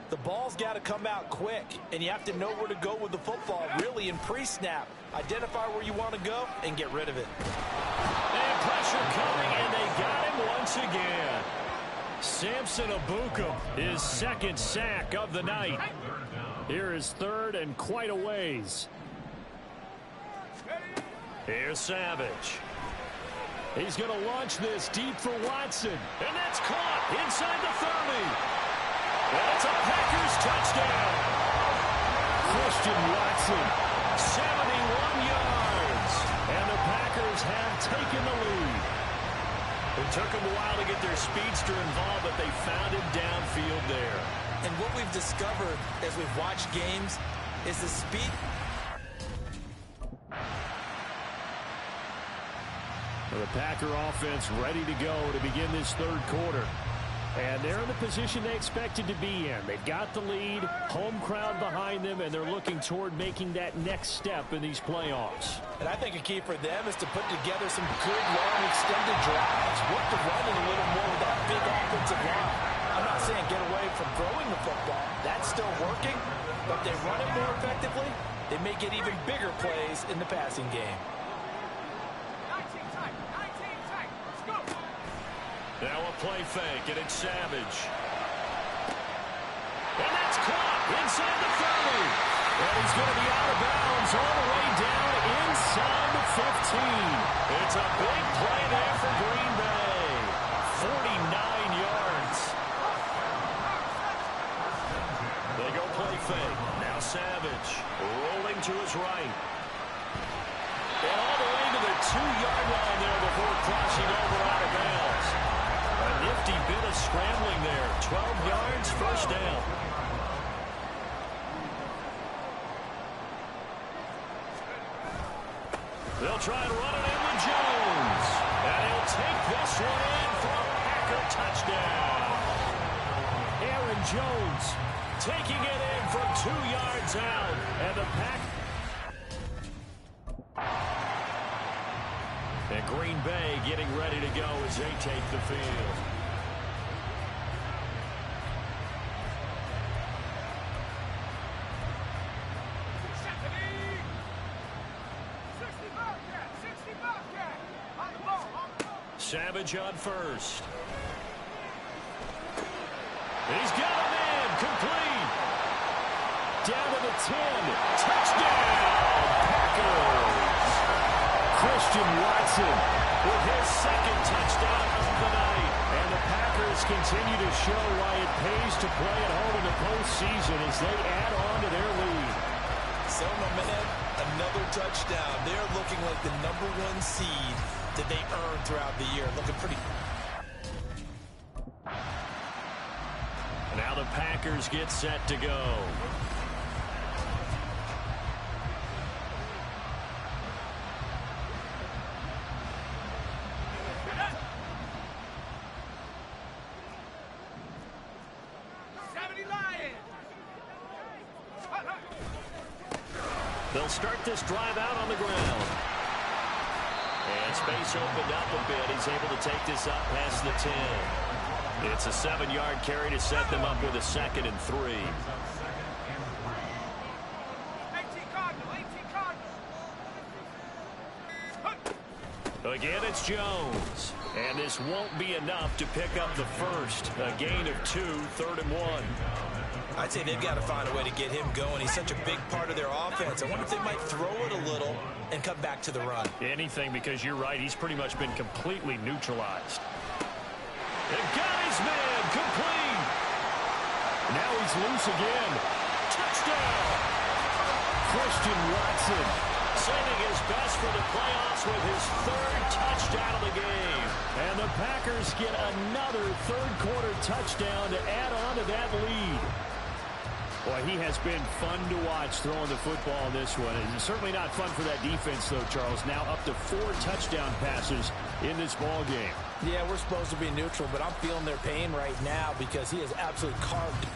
the ball's got to come out quick, and you have to know where to go with the football, really in pre-snap. Identify where you want to go and get rid of it. And pressure coming, and they got him once again. Samson Abuka, his 2nd sack of the night. Here is 3rd and quite a ways. Here's Savage. He's going to launch this deep for Watson. And that's caught inside the 30. And it's a Packers touchdown. Christian Watson. 71 yards. And the Packers have taken the lead. It took them a while to get their speedster involved, but they found him downfield there. And what we've discovered as we've watched games is the speed. The Packer offense ready to go to begin this third quarter. And they're in the position they expected to be in. They've got the lead, home crowd behind them, and they're looking toward making that next step in these playoffs. And I think a key for them is to put together some good, long, extended drives. Work the running a little more with that big offensive line. I'm not saying get away from throwing the football. That's still working. But if they run it more effectively, they may get even bigger plays in the passing game. 19 tight. 19 tight. Let's go. Now a play fake, and it's Savage. And that's caught inside the 30. And he's going to be out of bounds all the way down inside the 15. It's a big play there for Green Bay. 49 yards. They go play fake. Now Savage rolling to his right. And all the way to the 2-yard line there before crossing over out of bounds. A nifty bit of scrambling there. 12 yards, first down. They'll try and run it in with Jones. And he'll take this one in for a Packer touchdown. Aaron Jones taking it in from 2 yards out. And the And Green Bay getting ready to go as they take the field. Savage on first. He's got him in. Complete. Down to the 10. Touchdown, Packers. Christian Watson with his second touchdown of the night. And the Packers continue to show why it pays to play at home in the postseason as they add on to their lead. So, my man, another touchdown. They're looking like the #1 seed that they earned throughout the year. Looking pretty. Now the Packers get set to go. They'll start this drive out on the ground. And space opened up a bit. He's able to take this up past the 10. It's a 7-yard carry to set them up with a 2nd and 3. 18 Cardinal. Again, it's Jones. And this won't be enough to pick up the first. A gain of 2, 3rd and 1. I'd say they've got to find a way to get him going. He's such a big part of their offense. I wonder if they might throw it a little and come back to the run. Anything, because you're right. He's pretty much been completely neutralized. They've got his man complete. Now he's loose again. Touchdown. Christian Watson saving his best for the playoffs with his 3rd touchdown of the game. And the Packers get another third-quarter touchdown to add on to that lead. Boy, he has been fun to watch throwing the football in this one. And certainly not fun for that defense, though, Charles. Now up to 4 touchdown passes in this ball game. Yeah, we're supposed to be neutral, but I'm feeling their pain right now because he has absolutely carved.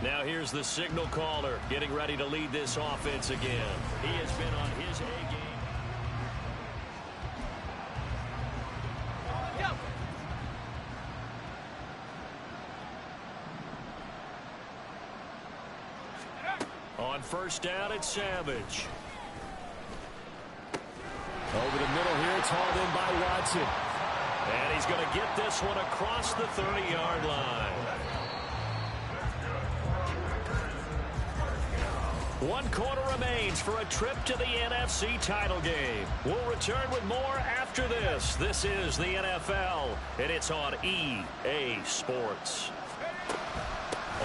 Now here's the signal caller getting ready to lead this offense again. He has been on his A game. On first down, it's Savage. Over the middle here, it's hauled in by Watson. And he's going to get this one across the 30-yard line. 1 quarter remains for a trip to the NFC title game. We'll return with more after this. This is the NFL, and it's on EA Sports.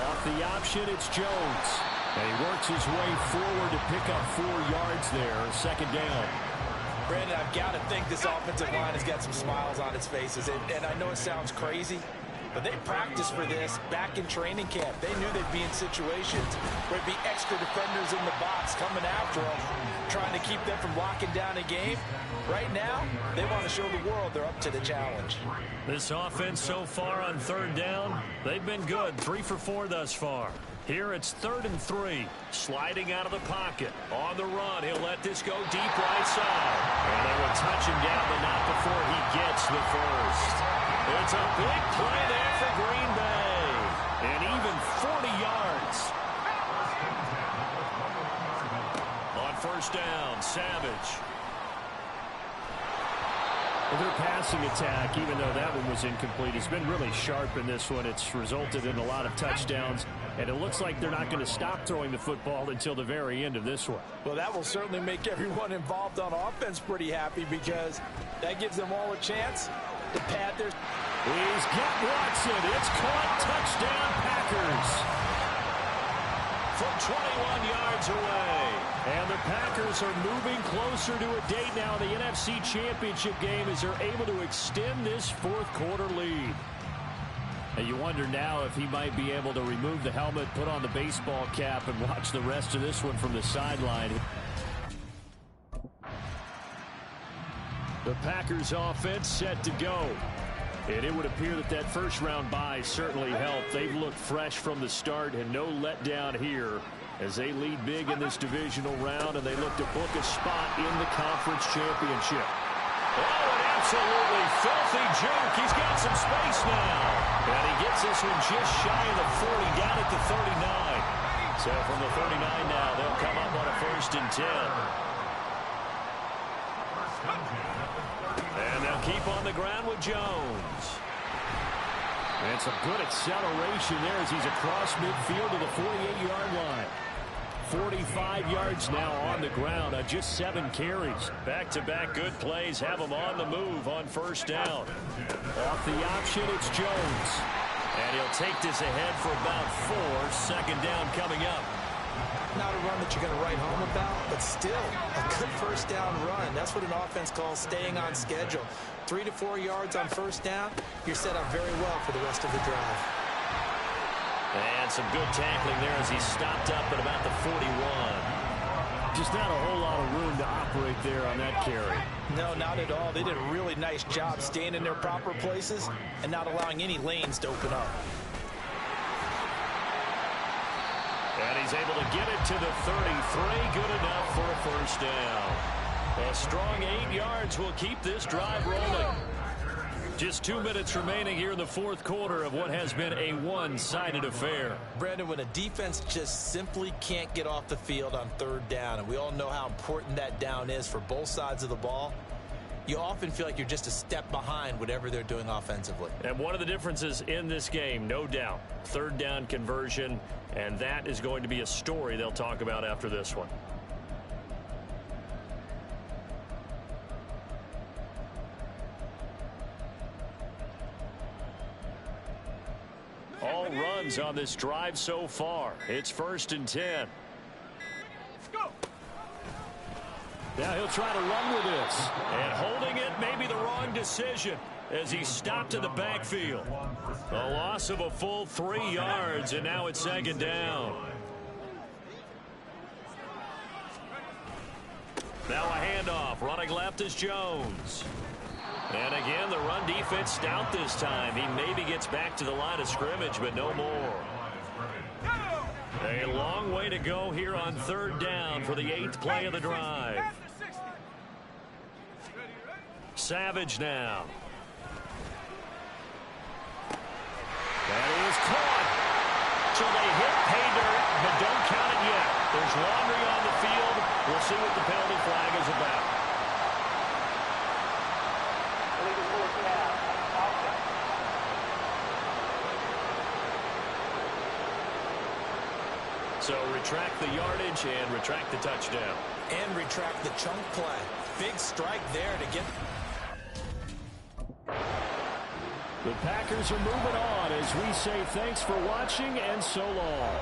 Off the option, it's Jones. And he works his way forward to pick up 4 yards there, 2nd down. Brandon, I've got to think this offensive line has got some smiles on its faces. And I know it sounds crazy, But they practiced for this back in training camp. They knew they'd be in situations where there'd be extra defenders in the box coming after them, trying to keep them from locking down a game. Right now, they want to show the world they're up to the challenge. This offense so far on third down, they've been good. 3 for 4 thus far. Here it's 3rd and 3. Sliding out of the pocket. On the run, he'll let this go deep right side. And they will touch him down, but not before he gets the first. It's a big play there for Green Bay. And even 40 yards. On first down, Savage. Their passing attack, even though that one was incomplete, has been really sharp in this one. It's resulted in a lot of touchdowns, and it looks like they're not going to stop throwing the football until the very end of this one. Well, that will certainly make everyone involved on offense pretty happy, because that gives them all a chance to pad their... He's got Watson. It's caught. Touchdown, Packers. From 21 yards away. And the Packers are moving closer to a date now in the NFC Championship game as they're able to extend this fourth-quarter lead. And you wonder now if he might be able to remove the helmet, put on the baseball cap, and watch the rest of this one from the sideline. The Packers offense set to go. And it would appear that that first-round bye certainly helped. They've looked fresh from the start and no letdown here as they lead big in this divisional round, and they look to book a spot in the conference championship. Oh, an absolutely filthy juke. He's got some space now. And he gets this one just shy of the 40, down at the 39. So from the 39 now, they'll come up on a 1st and 10. And they'll keep on the ground with Jones. And some good acceleration there as he's across midfield to the 48-yard line. 45 yards now on the ground on just 7 carries. Back-to-back good plays have him on the move on first down. Off the option, it's Jones. And he'll take this ahead for about 4. 2nd down coming up. Not a run that you're going to write home about, but still a good first down run. That's what an offense calls staying on schedule. 3 to 4 yards on first down, you're set up very well for the rest of the drive. And some good tackling there as he stopped up at about the 41. Just not a whole lot of room to operate there on that carry. No, not at all. They did a really nice job staying in their proper places and not allowing any lanes to open up. And he's able to get it to the 33. Good enough for a first down. A strong 8 yards will keep this drive rolling. Just 2 minutes remaining here in the fourth quarter of what has been a one-sided affair. Brandon, when a defense just simply can't get off the field on 3rd down, and we all know how important that down is for both sides of the ball, you often feel like you're just a step behind whatever they're doing offensively. And one of the differences in this game, no doubt, 3rd down conversion, and that is going to be a story they'll talk about after this one. All runs on this drive so far. It's 1st and 10. Let's go. Now he'll try to run with this. And holding it may be the wrong decision as he stopped in the backfield. A loss of a full 3 yards, and now it's 2nd down. Now a handoff. Running left is Jones. And again, the run defense stout this time. He maybe gets back to the line of scrimmage, but no more. A long way to go here on 3rd down for the 8th play of the drive. Savage now. That is caught. So they hit pay dirt, but don't count it yet. There's laundry on the field. We'll see what the penalty flag is about. So retract the yardage and retract the touchdown. And retract the chunk play. Big strike there to get... The Packers are moving on as we say thanks for watching and so long.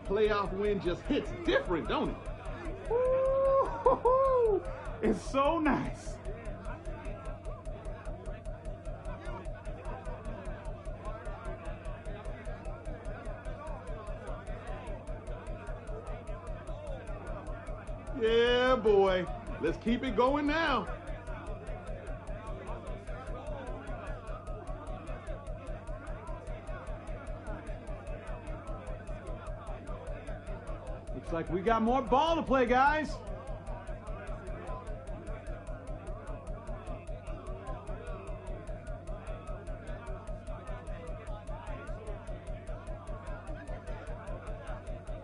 playoff win just hits different, don't it? Ooh, it's so nice. Yeah, boy. Let's keep it going now. Looks like we got more ball to play, guys.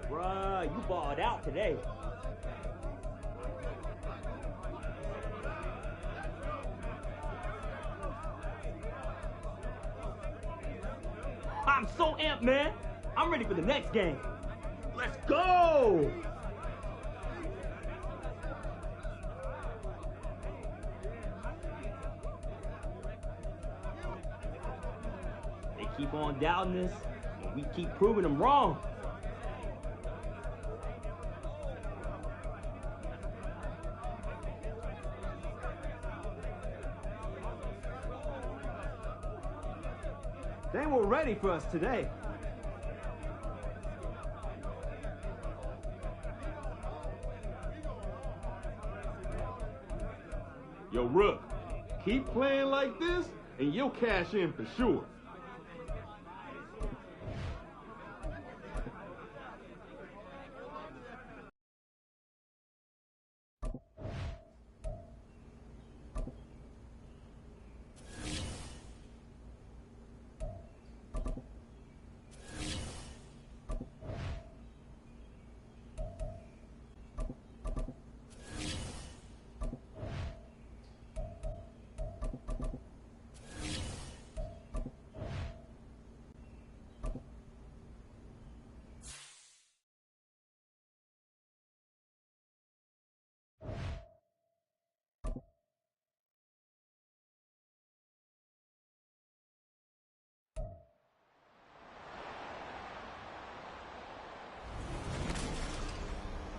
Bruh, you balled out today. I'm so amped, man. I'm ready for the next game. Let's go! They keep on doubting us, and we keep proving them wrong. They were ready for us today. Yo, Rook, keep playing like this, and you'll cash in for sure.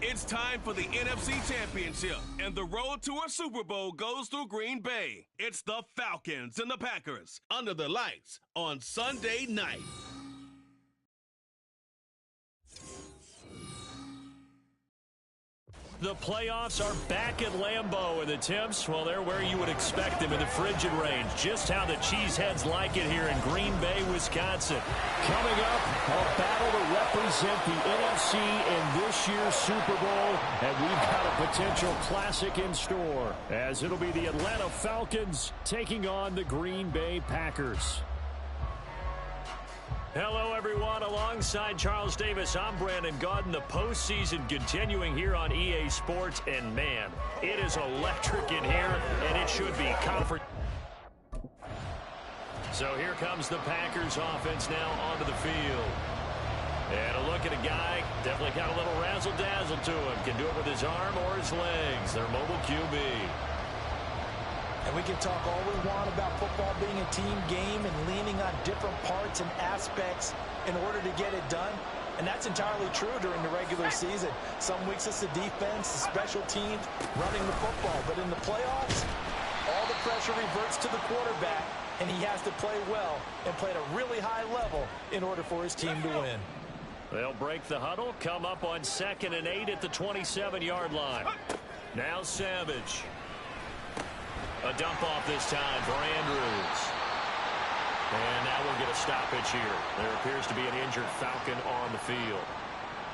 It's time for the NFC Championship, and the road to a Super Bowl goes through Green Bay. It's the Falcons and the Packers under the lights on Sunday night. The playoffs are back at Lambeau, and the temps, well, they're where you would expect them in the frigid range. Just how the Cheeseheads like it here in Green Bay, Wisconsin. Coming up, a battle to represent the NFC in this year's Super Bowl, and we've got a potential classic in store, as it'll be the Atlanta Falcons taking on the Green Bay Packers. Hello, everyone. Alongside Charles Davis, I'm Brandon Gaudin. The postseason continuing here on EA Sports, and man, it is electric in here, and it should be conference. So here comes the Packers offense now onto the field. And a look at a guy, definitely got a little razzle-dazzle to him. Can do it with his arm or his legs. Their mobile QB. And we can talk all we want about football being a team game and leaning on different parts and aspects in order to get it done. And that's entirely true during the regular season. Some weeks it's the defense, the special teams, running the football. But in the playoffs, all the pressure reverts to the quarterback, and he has to play well and play at a really high level in order for his team to win. They'll break the huddle, come up on 2nd and 8 at the 27-yard line. Now Savage. A dump off this time for Andrews. And now we'll get a stoppage here. There appears to be an injured Falcon on the field.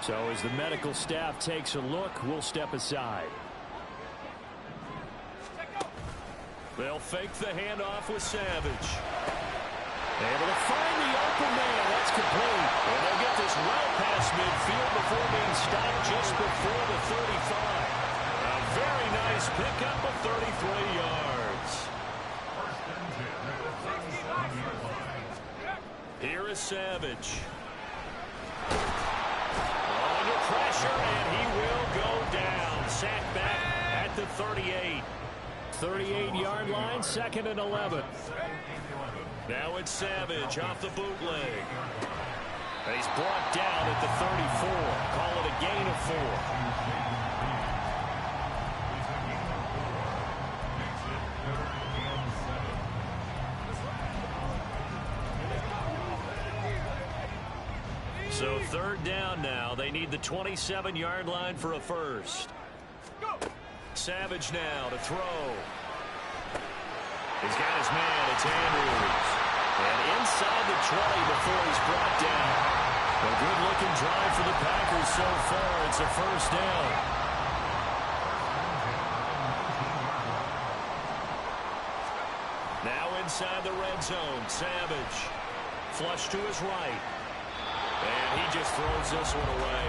So as the medical staff takes a look, we'll step aside. They'll fake the handoff with Savage. Able to find the open man. That's complete. And they'll get this well past midfield before being stopped just before the 35. A very nice pickup of 33 yards. Here is Savage. Under pressure, and he will go down. Sacked back at the 38. 38-yard line, 2nd and 11. Now it's Savage off the bootleg. And he's brought down at the 34. Call it a gain of 4. So third down now. They need the 27-yard line for a first. Savage now to throw. He's got his man. It's Andrews. And inside the 20 before he's brought down. A good-looking drive for the Packers so far. It's a first down. Now inside the red zone. Savage. Flush to his right. And he just throws this one away.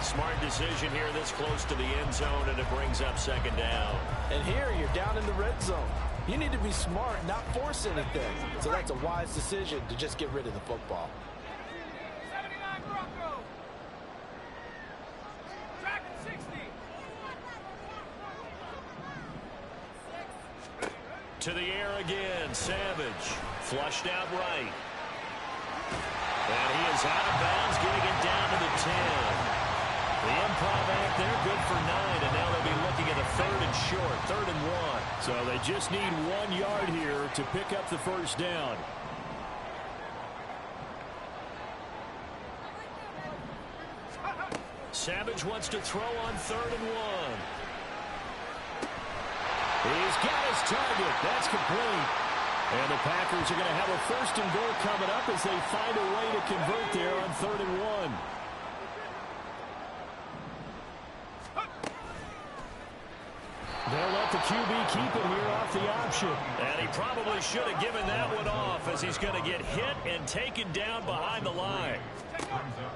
Smart decision here this close to the end zone, and it brings up second down. And here you're down in the red zone. You need to be smart, not force anything. So that's a wise decision to just get rid of the football. 79 Broncos. Track 60. To the air again. Savage. Flushed out right. And he is out of bounds, getting it down to the 10. The improv act there, good for 9, and now they'll be looking at a third and short, 3rd and 1. So they just need 1 yard here to pick up the first down. Savage wants to throw on 3rd and 1. He's got his target. That's complete. And the Packers are going to have a first and goal coming up as they find a way to convert there on 3rd and 1. They'll let the QB keep it here off the option. And he probably should have given that one off as he's going to get hit and taken down behind the line.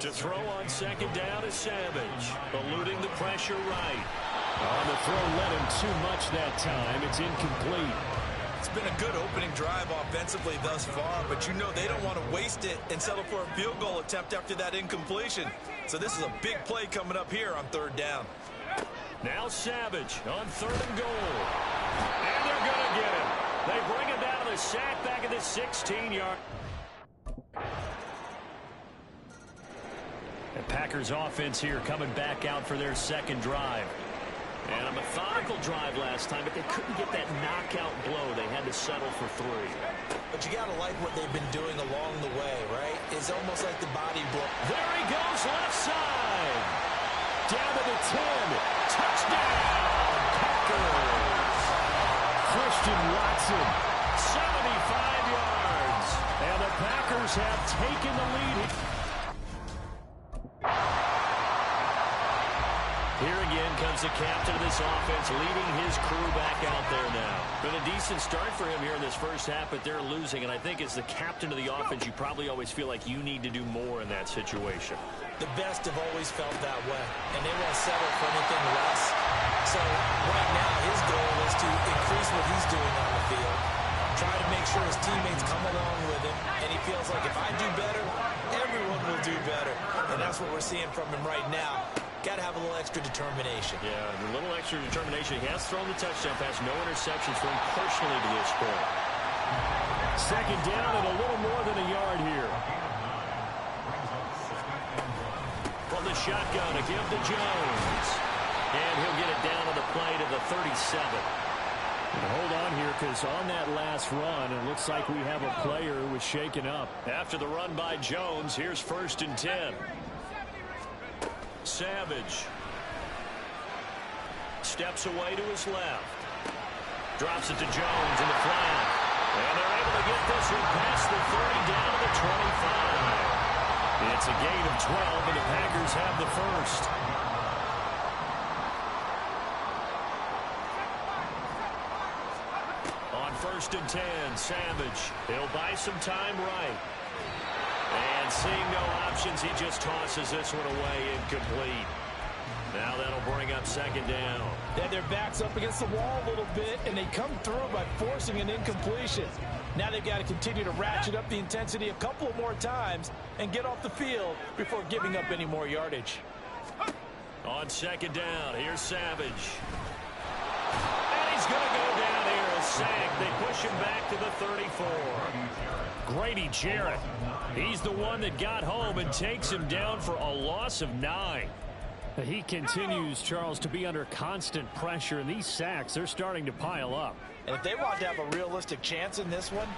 To throw on second down is Savage, eluding the pressure right. On the throw led him too much that time. It's incomplete. It's been a good opening drive offensively thus far, but you know they don't want to waste it and settle for a field goal attempt after that incompletion. So this is a big play coming up here on 3rd down. Now Savage on 3rd and goal. And they're going to get him. They bring him down to the sack back at the 16-yard. The Packers offense here coming back out for their second drive. And a methodical drive last time, but they couldn't get that knockout blow. They had to settle for 3. But you got to like what they've been doing along the way, right? It's almost like the body blow. There he goes, left side. Down to the 10. Touchdown, Packers. Christian Watson. 75 yards. And the Packers have taken the lead. Here again comes the captain of this offense, leading his crew back out there now. Been a decent start for him here in this first half, but they're losing. And I think as the captain of the offense, you probably always feel like you need to do more in that situation. The best have always felt that way, and they won't settle for anything less. So right now, his goal is to increase what he's doing on the field, try to make sure his teammates come along with him, and he feels like if I do better, everyone will do better. And that's what we're seeing from him right now. Got to have a little extra determination. Yeah, a little extra determination. He has thrown the touchdown pass. No interceptions for him personally to this point. Second down and a little more than a yard here. From the shotgun, a give to Jones. And he'll get it down on the play to the 37. Hold on here, because on that last run, it looks like we have a player who was shaken up. After the run by Jones, here's 1st and 10. Savage steps away to his left. Drops it to Jones in the flat. And they're able to get this one past the 30 down to the 25. It's a gain of 12, and the Packers have the first. On 1st and 10, Savage. He'll buy some time right. And seeing no options, he just tosses this one away incomplete. Now that'll bring up second down. They had their backs up against the wall a little bit, and they come through by forcing an incompletion. Now they've got to continue to ratchet up the intensity a couple more times and get off the field before giving up any more yardage. On second down, here's Savage. And he's going to go down here, a sack. They push him back to the 34. Grady Jarrett. He's the one that got home and takes him down for a loss of 9. He continues, Charles, to be under constant pressure, and these sacks, they're starting to pile up. And if they want to have a realistic chance in this one,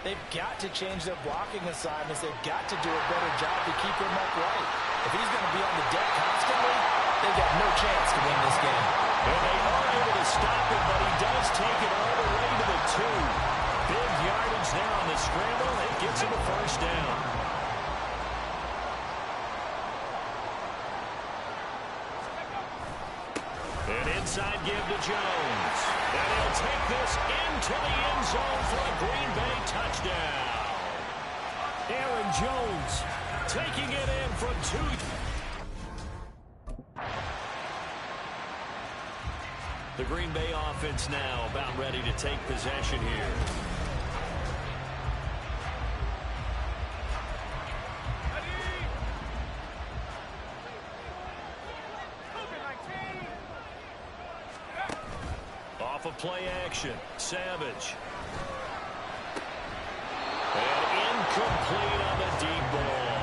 they've got to change their blocking assignments. They've got to do a better job to keep him upright. If he's going to be on the deck constantly, they've got no chance to win this game. And they are able to stop him, but he does take it all the way to the 2. Big yardage there on the scramble. It gets him a first down. An inside give to Jones. And he'll take this into the end zone for a Green Bay touchdown. Aaron Jones taking it in from 2. The Green Bay offense now about ready to take possession here. Off of play action, Savage. And incomplete on the deep ball.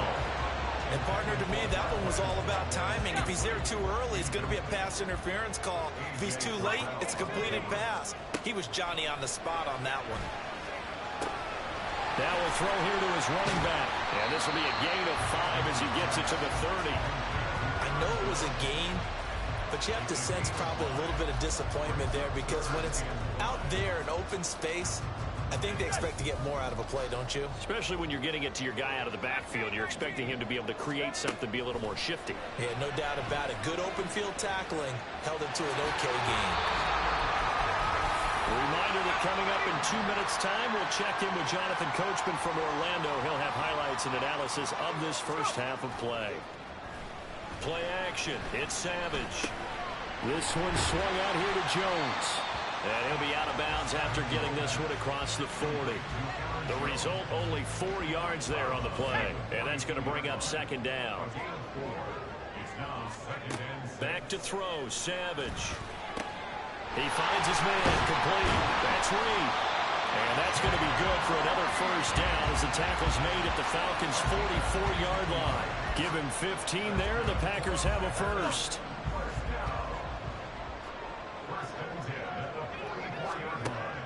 And partner, to me, that one was all about timing. If he's there too early, it's going to be a pass interference call. If he's too late, it's a completed pass. He was Johnny on the spot on that one. Now we'll throw here to his running back. And this will be a gain of 5 as he gets it to the 30. I know it was a gain, but you have to sense probably a little bit of disappointment there, because when it's out there in open space, I think they expect to get more out of a play, don't you? Especially when you're getting it to your guy out of the backfield. You're expecting him to be able to create something, be a little more shifty. Yeah, no doubt about it. Good open field tackling held him to an okay game. A reminder that coming up in 2 minutes' time, we'll check in with Jonathan Coachman from Orlando. He'll have highlights and analysis of this first half of play. Play action. It's Savage. This one swung out here to Jones. And he'll be out of bounds after getting this one across the 40. The result, only 4 yards there on the play. And that's going to bring up second down. Back to throw, Savage. He finds his man, complete. That's Reed. And that's going to be good for another first down as the tackle's made at the Falcons' 44-yard line. Give him 15 there, the Packers have a first.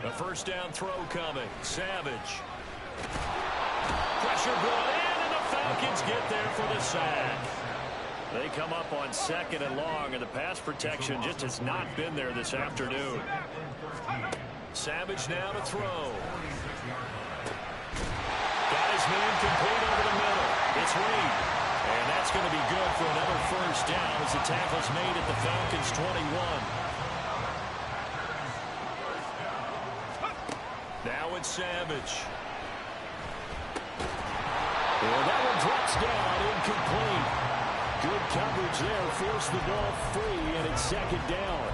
A first down throw coming. Savage. Pressure brought in, and the Falcons get there for the sack. They come up on second and long, and the pass protection just has not been there this afternoon. Savage now to throw. Got his man complete over the middle. It's Reed. And that's going to be good for another first down as the tackle's made at the Falcons' 21. Now it's Savage. And that one drops down, incomplete. Good coverage there, forced the ball free, and it's second down.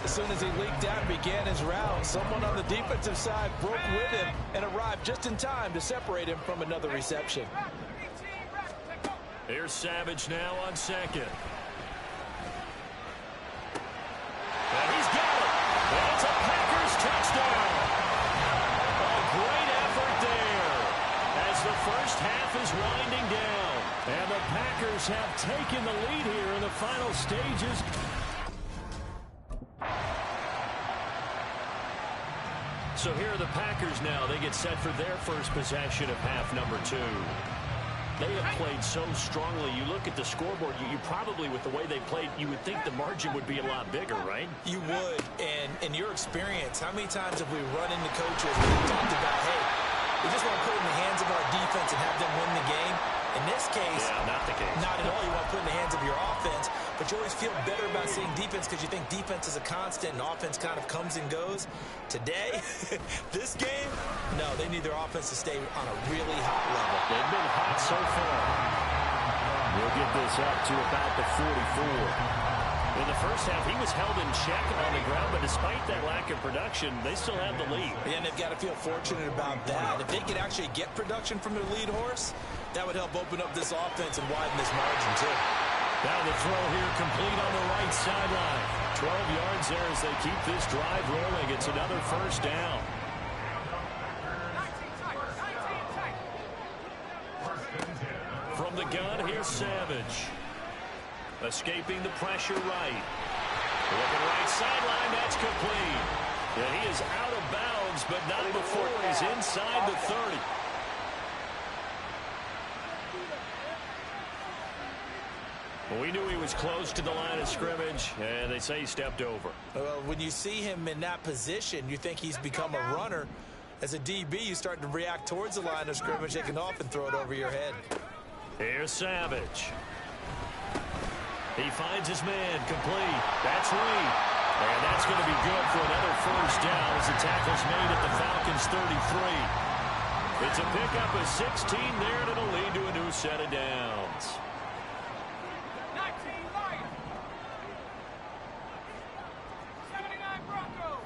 As soon as he leaked out and began his route, someone on the defensive side broke with him and arrived just in time to separate him from another reception. Here's Savage now on second. And he's got it. That's a Packers touchdown. A great effort there as the first half is winding down. And the Packers have taken the lead here in the final stages. So here are the Packers now. They get set for their first possession of half number 2. They have played so strongly. You look at the scoreboard, you probably, with the way they played, you would think the margin would be a lot bigger, right? You would. And in your experience, how many times have we run into coaches and we talked about, hey, we just want to put it in the hands of our defense and have them win the game? In this case, not the case. Not at all. You want to put it in the hands of your offense, but you always feel better about seeing defense because you think defense is a constant and offense kind of comes and goes. Today, this game, no, they need their offense to stay on a really hot level. They've been hot so far. We'll get this up to about the 44. In the first half, he was held in check on the ground, but despite that lack of production, they still have the lead. And they've got to feel fortunate about that. If they could actually get production from their lead horse, that would help open up this offense and widen this margin, too. Now the throw here complete on the right sideline. 12 yards there as they keep this drive rolling. It's another first down. gun, here's Savage. Escaping the pressure right. Looking right sideline, that's complete. And he is out of bounds, but not before he's inside the 30. Well, we knew he was close to the line of scrimmage, and they say he stepped over. Well, when you see him in that position, you think he's become a runner. As a DB, you start to react towards the line of scrimmage. They can often throw it over your head. Here's Savage. He finds his man, complete. That's Reed. And that's going to be good for another first down as the tackle's made at the Falcons' 33. It's a pickup of 16 there, and it'll lead to a new set of downs. 19 Lions. 79 Broncos.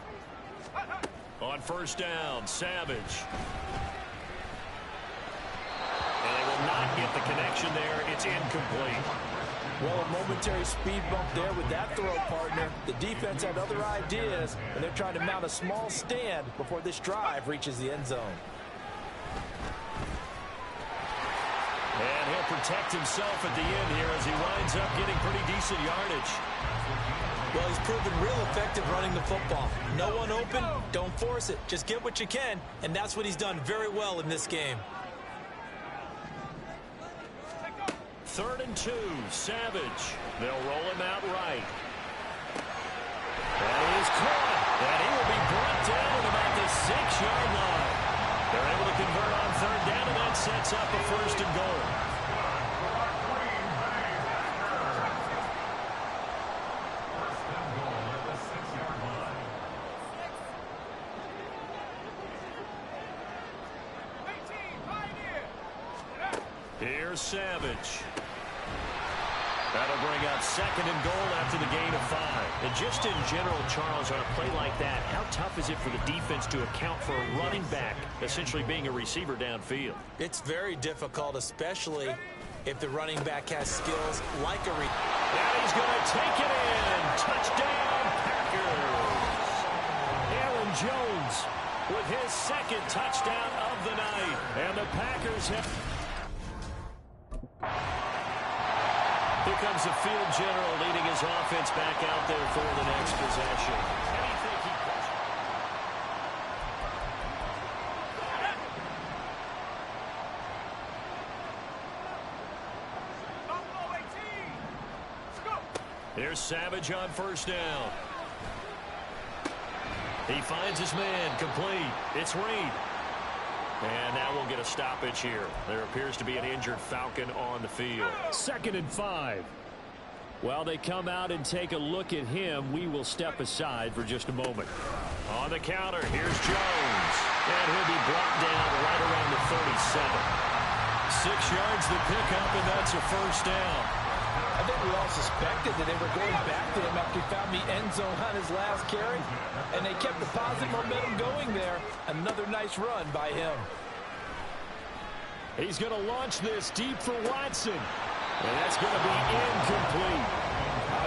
On first down, Savage. And they will not get the connection there. It's incomplete. Well, a momentary speed bump there with that throw, partner. The defense had other ideas, and they're trying to mount a small stand before this drive reaches the end zone. And he'll protect himself at the end here as he winds up getting pretty decent yardage. Well, he's proven real effective running the football. No one open, don't force it. Just get what you can, and that's what he's done very well in this game. 3rd and 2, Savage. They'll roll him out right. That is caught. And he will be brought down at about the 6-yard line. They're able to convert on 3rd down, and that sets up a 1st and goal. Here's Savage. That'll bring up 2nd and goal after the gain of 5. And just in general, Charles, on a play like that, how tough is it for the defense to account for a running back essentially being a receiver downfield? It's very difficult, especially if the running back has skills like a And he's going to take it in. Touchdown, Packers. Aaron Jones with his 2nd touchdown of the night. And the Packers have... Here comes the field general leading his offense back out there for the next possession. Here's Savage on first down. He finds his man, complete. It's Reed. And now we'll get a stoppage here. There appears to be an injured Falcon on the field. 2nd and 5. While they come out and take a look at him, we will step aside for just a moment. On the counter, here's Jones. And he'll be brought down right around the 37. 6 yards the pickup, and that's a first down. I think we all suspected that they were going back to him after he found the end zone on his last carry, and they kept the positive momentum going there. Another nice run by him. He's going to launch this deep for Watson, and that's going to be incomplete.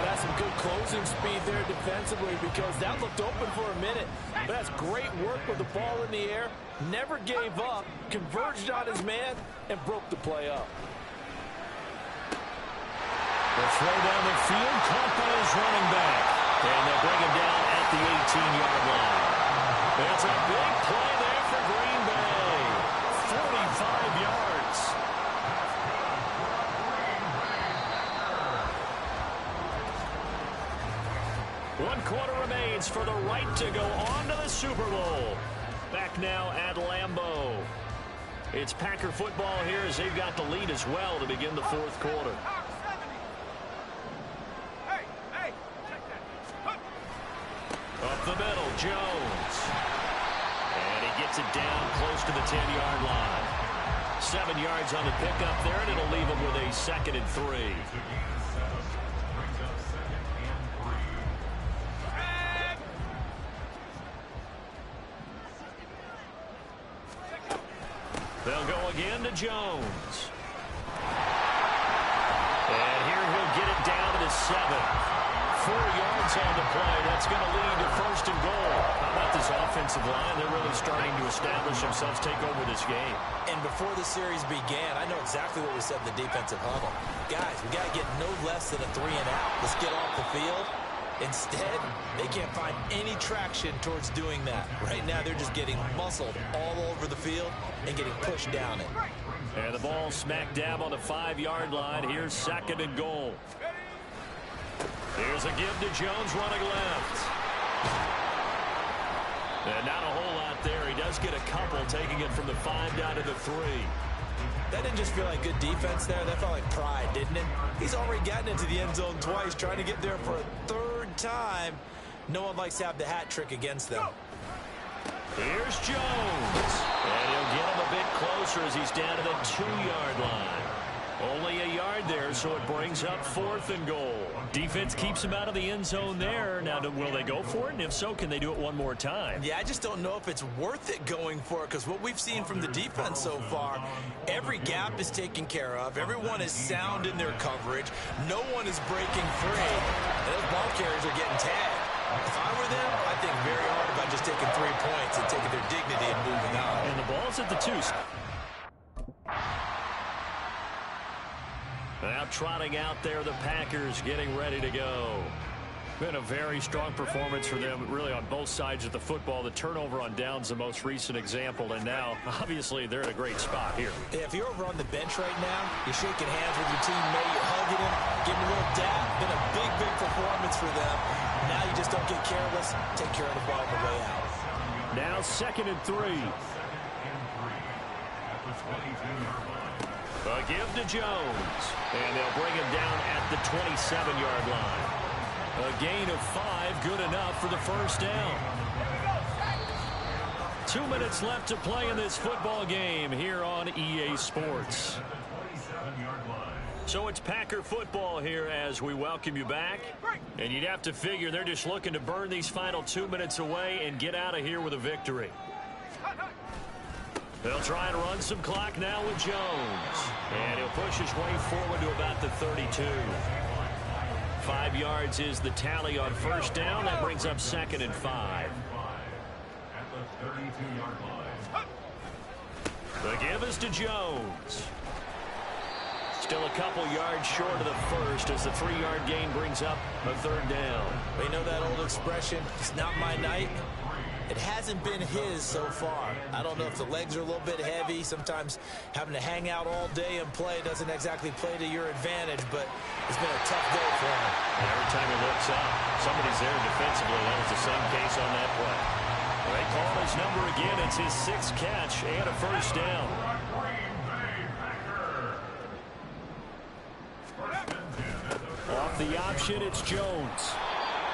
That's some good closing speed there defensively because that looked open for a minute. But that's great work with the ball in the air. Never gave up, converged on his man, and broke the play up. The throw down the field, caught by his running back. And they'll bring him down at the 18-yard line. That's a big play there for Green Bay. 45 yards. One quarter remains for the right to go on to the Super Bowl. Back now at Lambeau. It's Packer football here as they've got the lead as well to begin the 4th quarter. Up the middle, Jones. And he gets it down close to the 10-yard line. 7 yards on the pickup there, and it'll leave him with a 2nd and 3. They'll go again to Jones. And here he'll get it down to the 7. yards on the play. That's going to lead to first and goal. How about this offensive line? They're really starting to establish themselves, take over this game. And before the series began, I know exactly what we said in the defensive huddle. Guys, we got to get no less than a 3 and out. Let's get off the field. Instead, they can't find any traction towards doing that. Right now, they're just getting muscled all over the field and getting pushed down it. And the ball smack dab on the 5-yard line. Here's second and goal. Here's a give to Jones running left. And not a whole lot there. He does get a couple, taking it from the 5 down to the 3. That didn't just feel like good defense there. That felt like pride, didn't it? He's already gotten into the end zone twice, trying to get there for a 3rd time. No one likes to have the hat trick against them. Here's Jones. And he'll get him a bit closer as he's down to the 2-yard line. Only a yard there, so it brings up 4th and goal. Defense keeps him out of the end zone there. Now, will they go for it? And if so, can they do it one more time? Yeah, I just don't know if it's worth it going for it, because what we've seen from the defense so far, every gap is taken care of. Everyone is sound in their coverage. No one is breaking free. And those ball carriers are getting tagged. If I were them, I'd think very hard about just taking 3 points and taking their dignity and moving on. And the ball's at the 2. Now trotting out there, the Packers getting ready to go. Been a very strong performance for them, really, on both sides of the football. The turnover on downs, the most recent example, and now, obviously, they're in a great spot here. If you're over on the bench right now, you're shaking hands with your teammate, you're hugging him, giving him a little dap. Been a big, big performance for them. Now you just don't get careless. Take care of the ball on the way out. Now 2nd and 3. A give to Jones, and they'll bring him down at the 27-yard line. A gain of 5, good enough for the first down. 2 minutes left to play in this football game here on EA Sports. So it's Packer football here as we welcome you back. And you'd have to figure they're just looking to burn these final 2 minutes away and get out of here with a victory. They'll try and run some clock now with Jones. And he'll push his way forward to about the 32. 5 yards is the tally on first down. That brings up 2nd and 5. The give is to Jones. Still a couple yards short of the first as the 3-yard gain brings up a 3rd down. We know that old expression, it's not my night. It hasn't been his so far. I don't know if the legs are a little bit heavy. Sometimes having to hang out all day and play doesn't exactly play to your advantage, but it's been a tough day for him. And every time he looks up, somebody's there defensively. That was the same case on that play. They call his number again. It's his 6th catch and a first down. Off the option, it's Jones.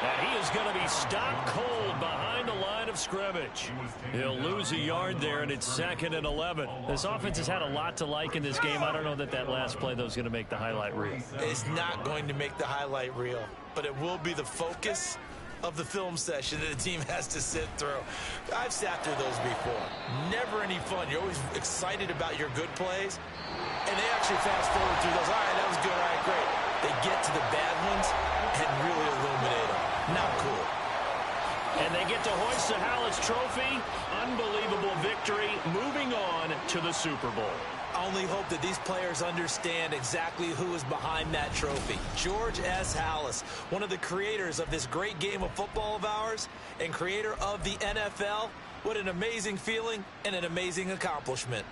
And he is going to be stopped cold behind the line of scrimmage. He'll lose a yard there, and it's 2nd and 11. This offense has had a lot to like in this game. I don't know that last play, though, is going to make the highlight reel. It's not going to make the highlight reel, but it will be the focus of the film session that the team has to sit through. I've sat through those before. Never any fun. You're always excited about your good plays, and they actually fast forward through those. All right, that was good. All right, great. They get to the bad ones and really illuminate them. Not cool. And they get to hoist the Hallis Trophy. Unbelievable victory. Moving on to the Super Bowl. I only hope that these players understand exactly who is behind that trophy. George S. Hallis, one of the creators of this great game of football of ours and creator of the NFL. What an amazing feeling and an amazing accomplishment.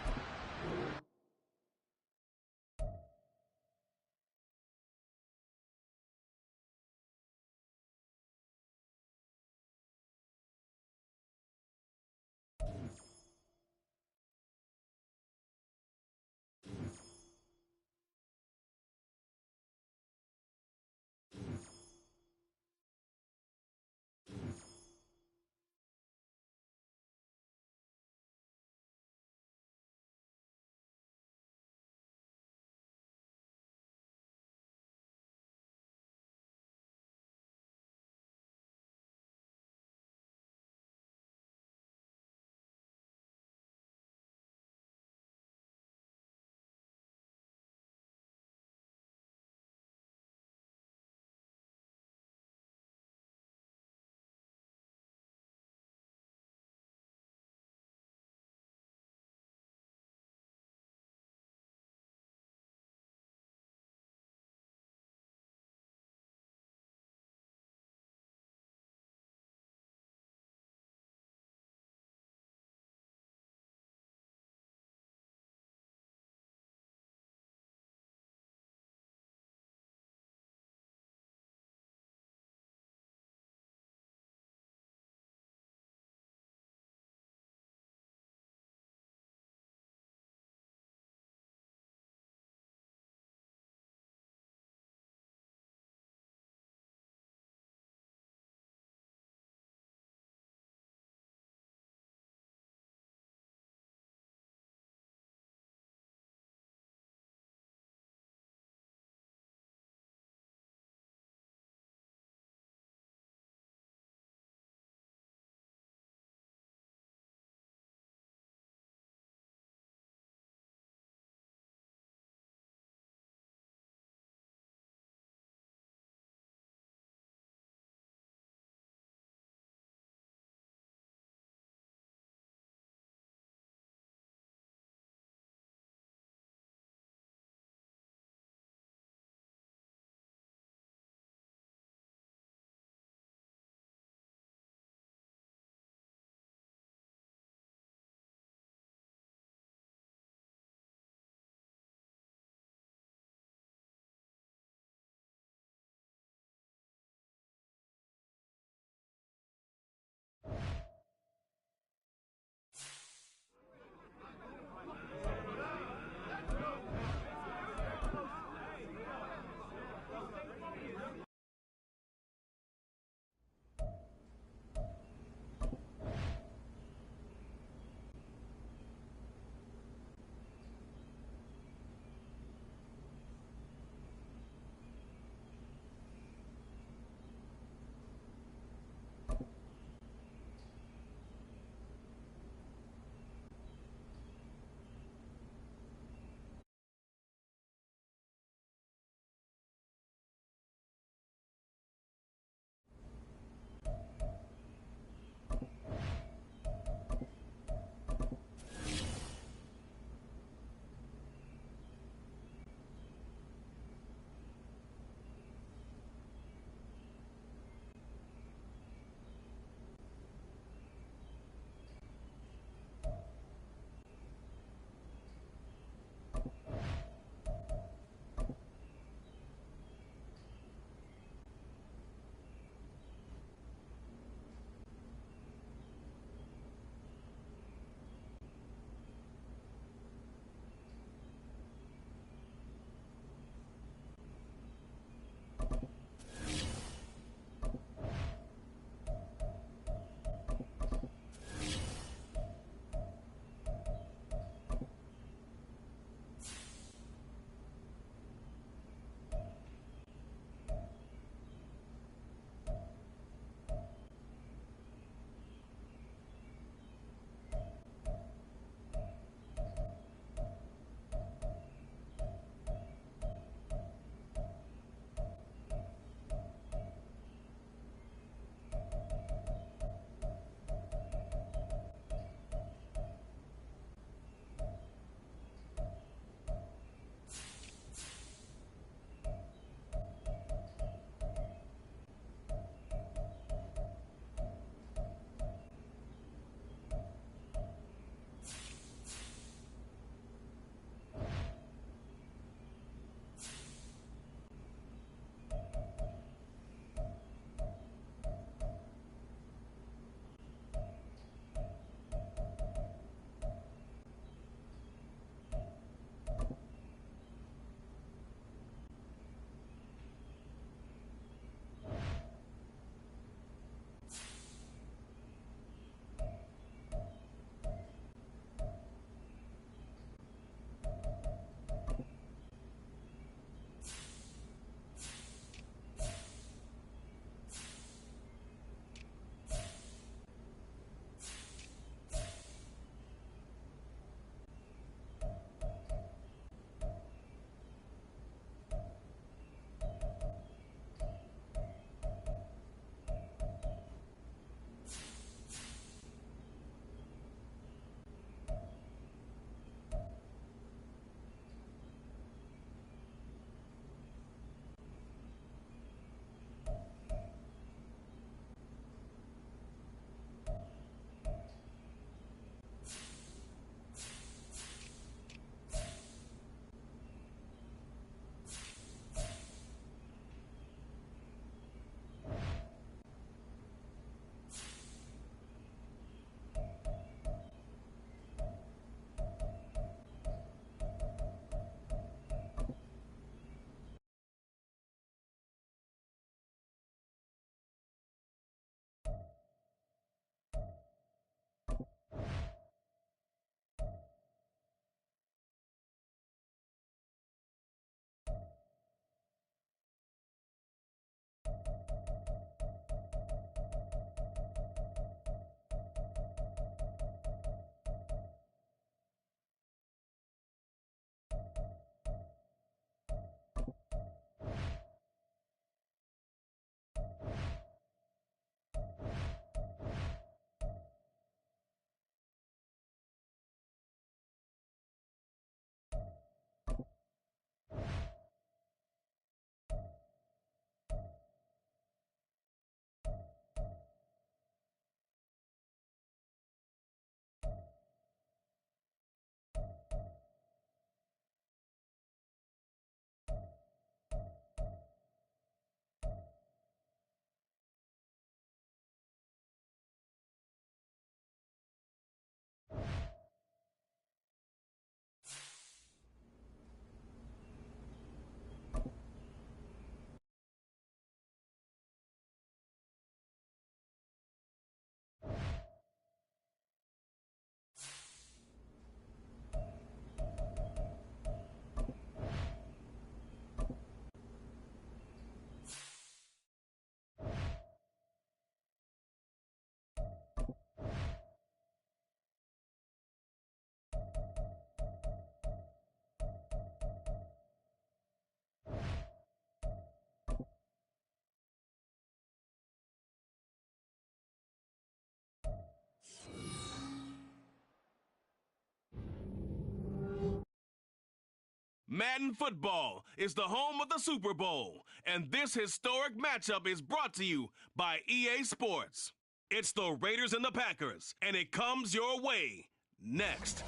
Madden football is the home of the Super Bowl, and this historic matchup is brought to you by EA Sports. It's the Raiders and the Packers, and it comes your way next.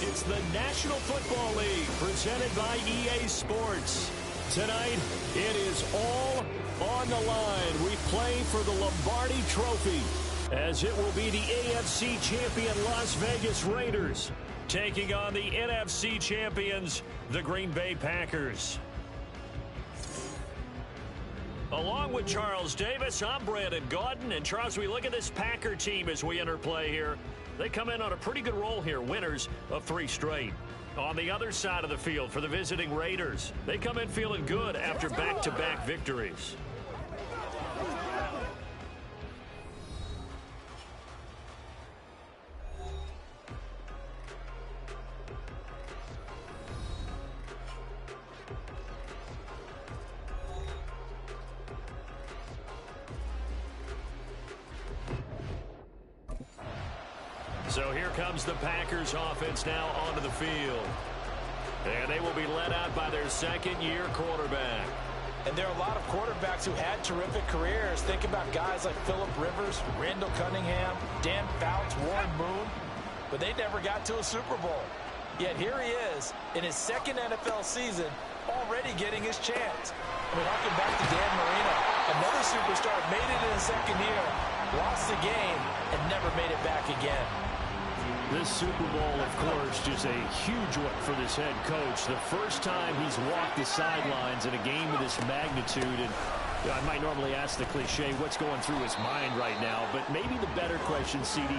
It's the National Football League presented by EA Sports. Tonight, it is all on the line. We play for the Lombardi Trophy, as it will be the AFC champion Las Vegas Raiders taking on the NFC champions, the Green Bay Packers. Along with Charles Davis, I'm Brandon Gaudin. And Charles, we look at this Packer team as we enter play here. They come in on a pretty good roll here, winners of 3 straight. On the other side of the field for the visiting Raiders, they come in feeling good after back-to-back victories. So here comes the Packers offense now onto the field. And they will be led out by their second-year quarterback. And there are a lot of quarterbacks who had terrific careers. Think about guys like Phillip Rivers, Randall Cunningham, Dan Fouts, Warren Moon. But they never got to a Super Bowl. Yet here he is in his second NFL season, already getting his chance. I mean, harking back to Dan Marino, another superstar made it in his second year, lost the game, and never made it back again. This Super Bowl, of course, just a huge one for this head coach. The first time he's walked the sidelines in a game of this magnitude. And I might normally ask the cliche, what's going through his mind right now? But maybe the better question, CD,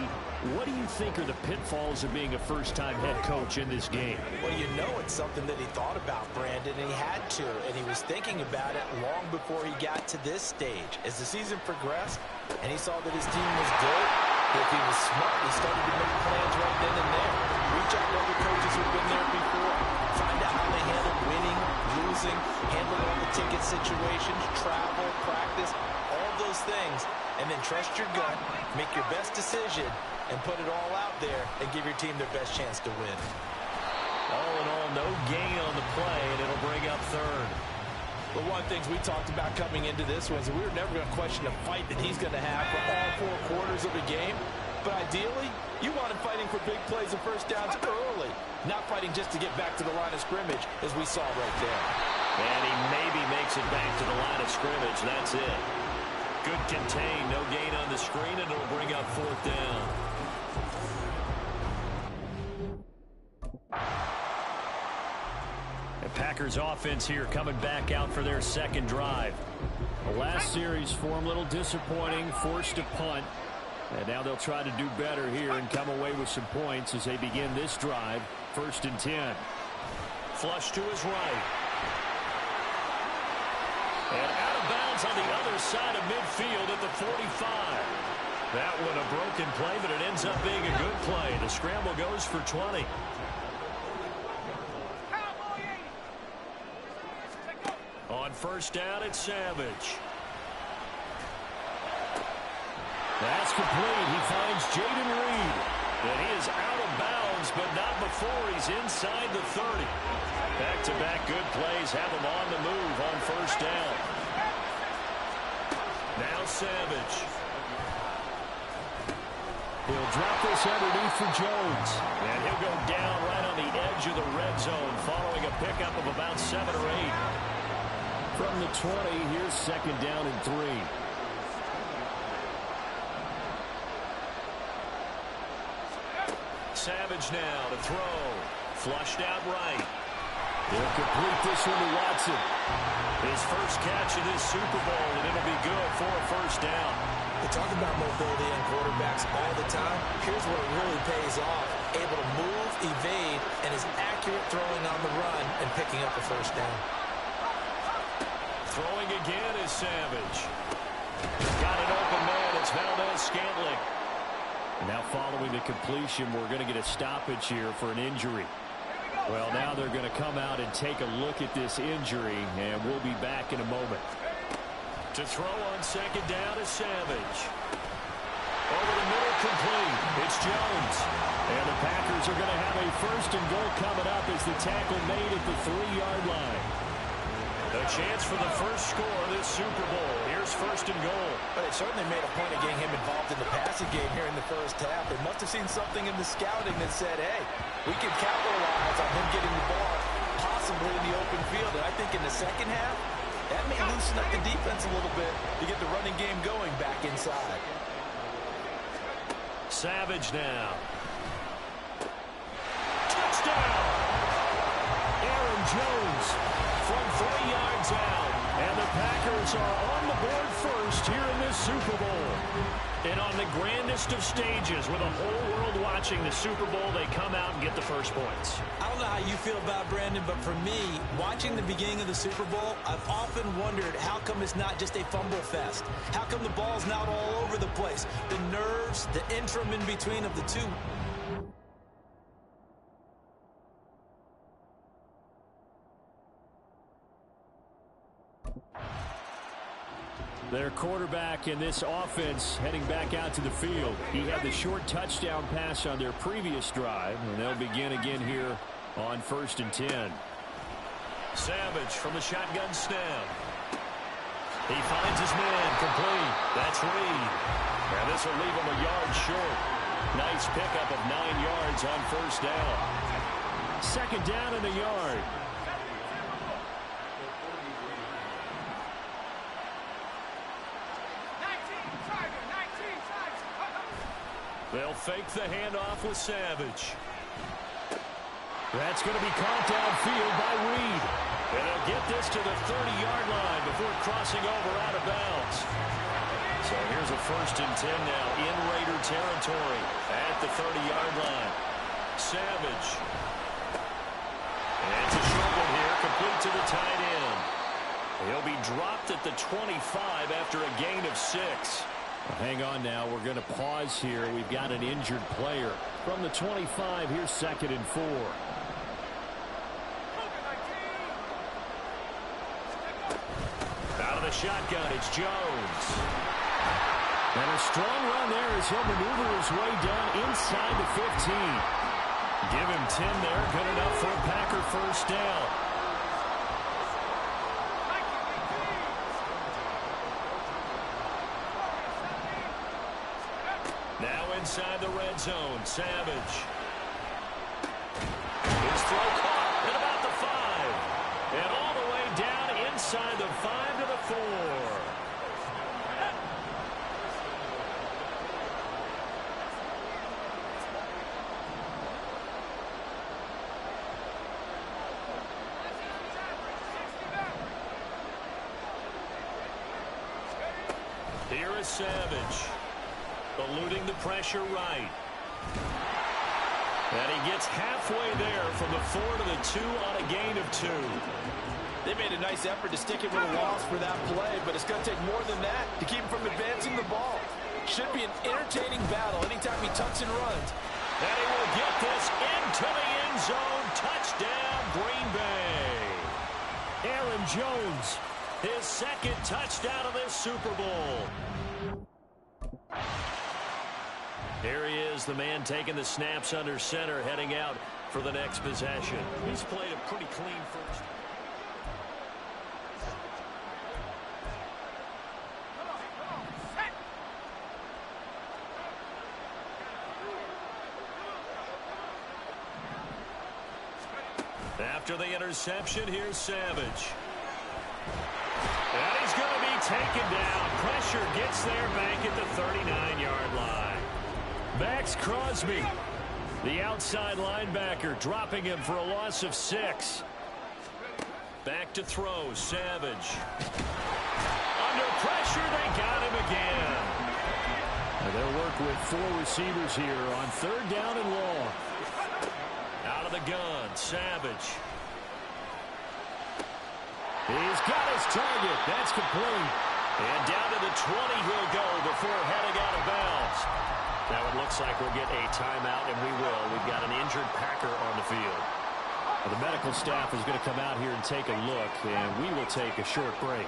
what do you think are the pitfalls of being a first-time head coach in this game? Well, you know it's something that he thought about, Brandon, and he had to. And he was thinking about it long before he got to this stage. As the season progressed and he saw that his team was good, if he was smart, he started to make plans right then and there. Reach out to other coaches who've been there before. Find out how they handle winning, losing, handling all the ticket situations, travel, practice, all those things. And then trust your gut, make your best decision, and put it all out there and give your team their best chance to win. All in all, no gain on the play, and it'll bring up third. But one of the things we talked about coming into this was we were never going to question the fight that he's going to have for all 4 quarters of the game. But ideally, you want him fighting for big plays and first downs early, not fighting just to get back to the line of scrimmage, as we saw right there. And he maybe makes it back to the line of scrimmage. That's it. Good contain, no gain on the screen, and it'll bring up 4th down. The Packers offense here coming back out for their second drive. The last series for them, a little disappointing, forced to punt. And now they'll try to do better here and come away with some points as they begin this drive. 1st and 10. Flush to his right. And out of bounds on the other side of midfield at the 45. That one a broken play, but it ends up being a good play. The scramble goes for 20. On 1st down, it's Savage. That's complete. He finds Jaden Reed. And he is out of bounds, but not before he's inside the 30. Back-to-back good plays have him on the move on 1st down. Now Savage. He'll drop this underneath for Jones. And he'll go down right on the edge of the red zone following a pickup of about 7 or 8. From the 20, here's 2nd down and 3. Savage now to throw. Flushed out right. They'll complete this one to Watson. His first catch of this Super Bowl, and it'll be good for a 1st down. We talk about mobility in quarterbacks all the time. Here's where it really pays off. Able to move, evade, and is accurate throwing on the run and picking up a 1st down. Throwing again is Savage. Got an open man. It's Valdez-Scantling. Now following the completion, we're going to get a stoppage here for an injury. Well, now they're going to come out and take a look at this injury, and we'll be back in a moment. To throw on 2nd down is Savage. Over the middle, complete. It's Jones. And the Packers are going to have a first and goal coming up as the tackle made at the 3-yard line. A chance for the first score of this Super Bowl. Here's first and goal. But they certainly made a point of getting him involved in the passing game here in the first half. They must have seen something in the scouting that said, hey, we can capitalize on him getting the ball possibly in the open field. And I think in the second half, that may loosen up the defense a little bit to get the running game going back inside. Savage now. Touchdown! Aaron Jones from 3 yards out. And the Packers are on the board first here in this Super Bowl. And on the grandest of stages, with the whole world watching the Super Bowl, they come out and get the first points. I don't know how you feel about it, Brandon, but for me, watching the beginning of the Super Bowl, I've often wondered how come it's not just a fumble fest? How come the ball's not all over the place? The nerves, the interim in between of the two. Their quarterback in this offense heading back out to the field. He had the short touchdown pass on their previous drive, and they'll begin again here on 1st and 10. Savage from the shotgun snap. He finds his man complete. That's Reed. And this will leave him a yard short. Nice pickup of 9 yards on first down. 2nd down and a yard. They'll fake the handoff with Savage. That's going to be caught downfield by Reed. And they'll get this to the 30-yard line before crossing over out of bounds. So here's a 1st and 10 now in Raider territory at the 30-yard line. Savage. And it's a short one here, complete to the tight end. He'll be dropped at the 25 after a gain of 6. Hang on now. We're going to pause here. We've got an injured player. From the 25, here's 2nd and 4. Out of the shotgun, it's Jones. And a strong run there as he'll maneuver his way down inside the 15. Give him 10 there. Good enough for a Packer first down. Now inside the red zone, Savage. His throw caught at about the 5. And all the way down inside the 5 to the 4. Here is Savage. Eluding the pressure right. And he gets halfway there from the 4 to the 2 on a gain of 2. They made a nice effort to stick it with a loss for that play, but it's going to take more than that to keep him from advancing the ball. Should be an entertaining battle anytime he tucks and runs. And he will get this into the end zone. Touchdown, Green Bay. Aaron Jones, his 2nd touchdown of this Super Bowl. Here he is, the man taking the snaps under center, heading out for the next possession. He's played a pretty clean first. After the interception, here's Savage. And he's going to be taken down. Pressure gets there back at the 39-yard line. Max Crosby, the outside linebacker, dropping him for a loss of 6. Back to throw, Savage. Under pressure, they got him again. And they'll work with 4 receivers here on 3rd down and long. Out of the gun, Savage. He's got his target. That's complete. And down to the 20 he'll go before heading out of bounds. Now it looks like we'll get a timeout, and we will. We've got an injured Packer on the field. Well, the medical staff is going to come out here and take a look, and we will take a short break.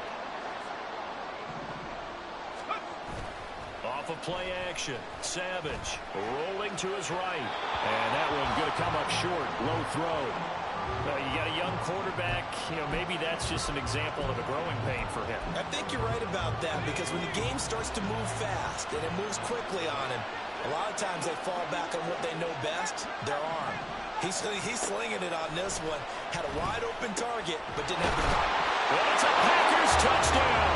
Off of play action. Savage rolling to his right. And that one going to come up short. Low throw. You got a young quarterback. Maybe that's just an example of a growing pain for him. I think you're right about that, because when the game starts to move fast and it moves quickly on him, a lot of times they fall back on what they know best, their arm. He's slinging it on this one. Had a wide open target, but didn't have the pop. Well, it's a Packers touchdown.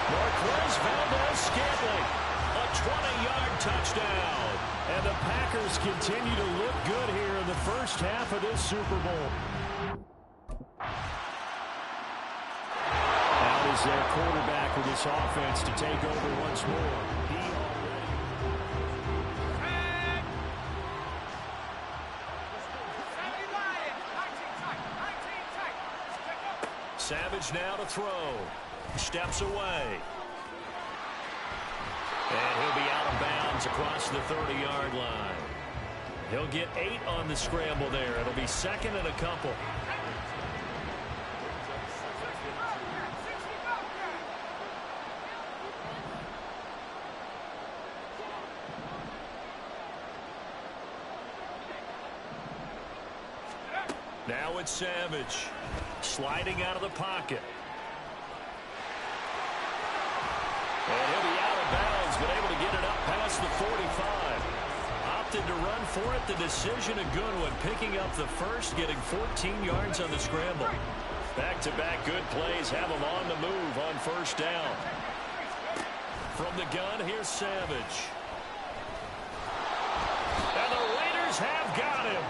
Marquez Valdez-Scantling, a 20-yard touchdown. And the Packers continue to look good here in the first half of this Super Bowl. Out is their quarterback with this offense to take over once more. Savage now to throw. Steps away. And he'll be out of bounds across the 30-yard line. He'll get 8 on the scramble there. It'll be second and a couple. Now it's Savage. Sliding out of the pocket. And he'll be out of bounds, but able to get it up past the 45. Opted to run for it. The decision a good one. Picking up the first, getting 14 yards on the scramble. Back-to-back good plays have him on the move on first down. From the gun, here's Savage. And the Raiders have got him.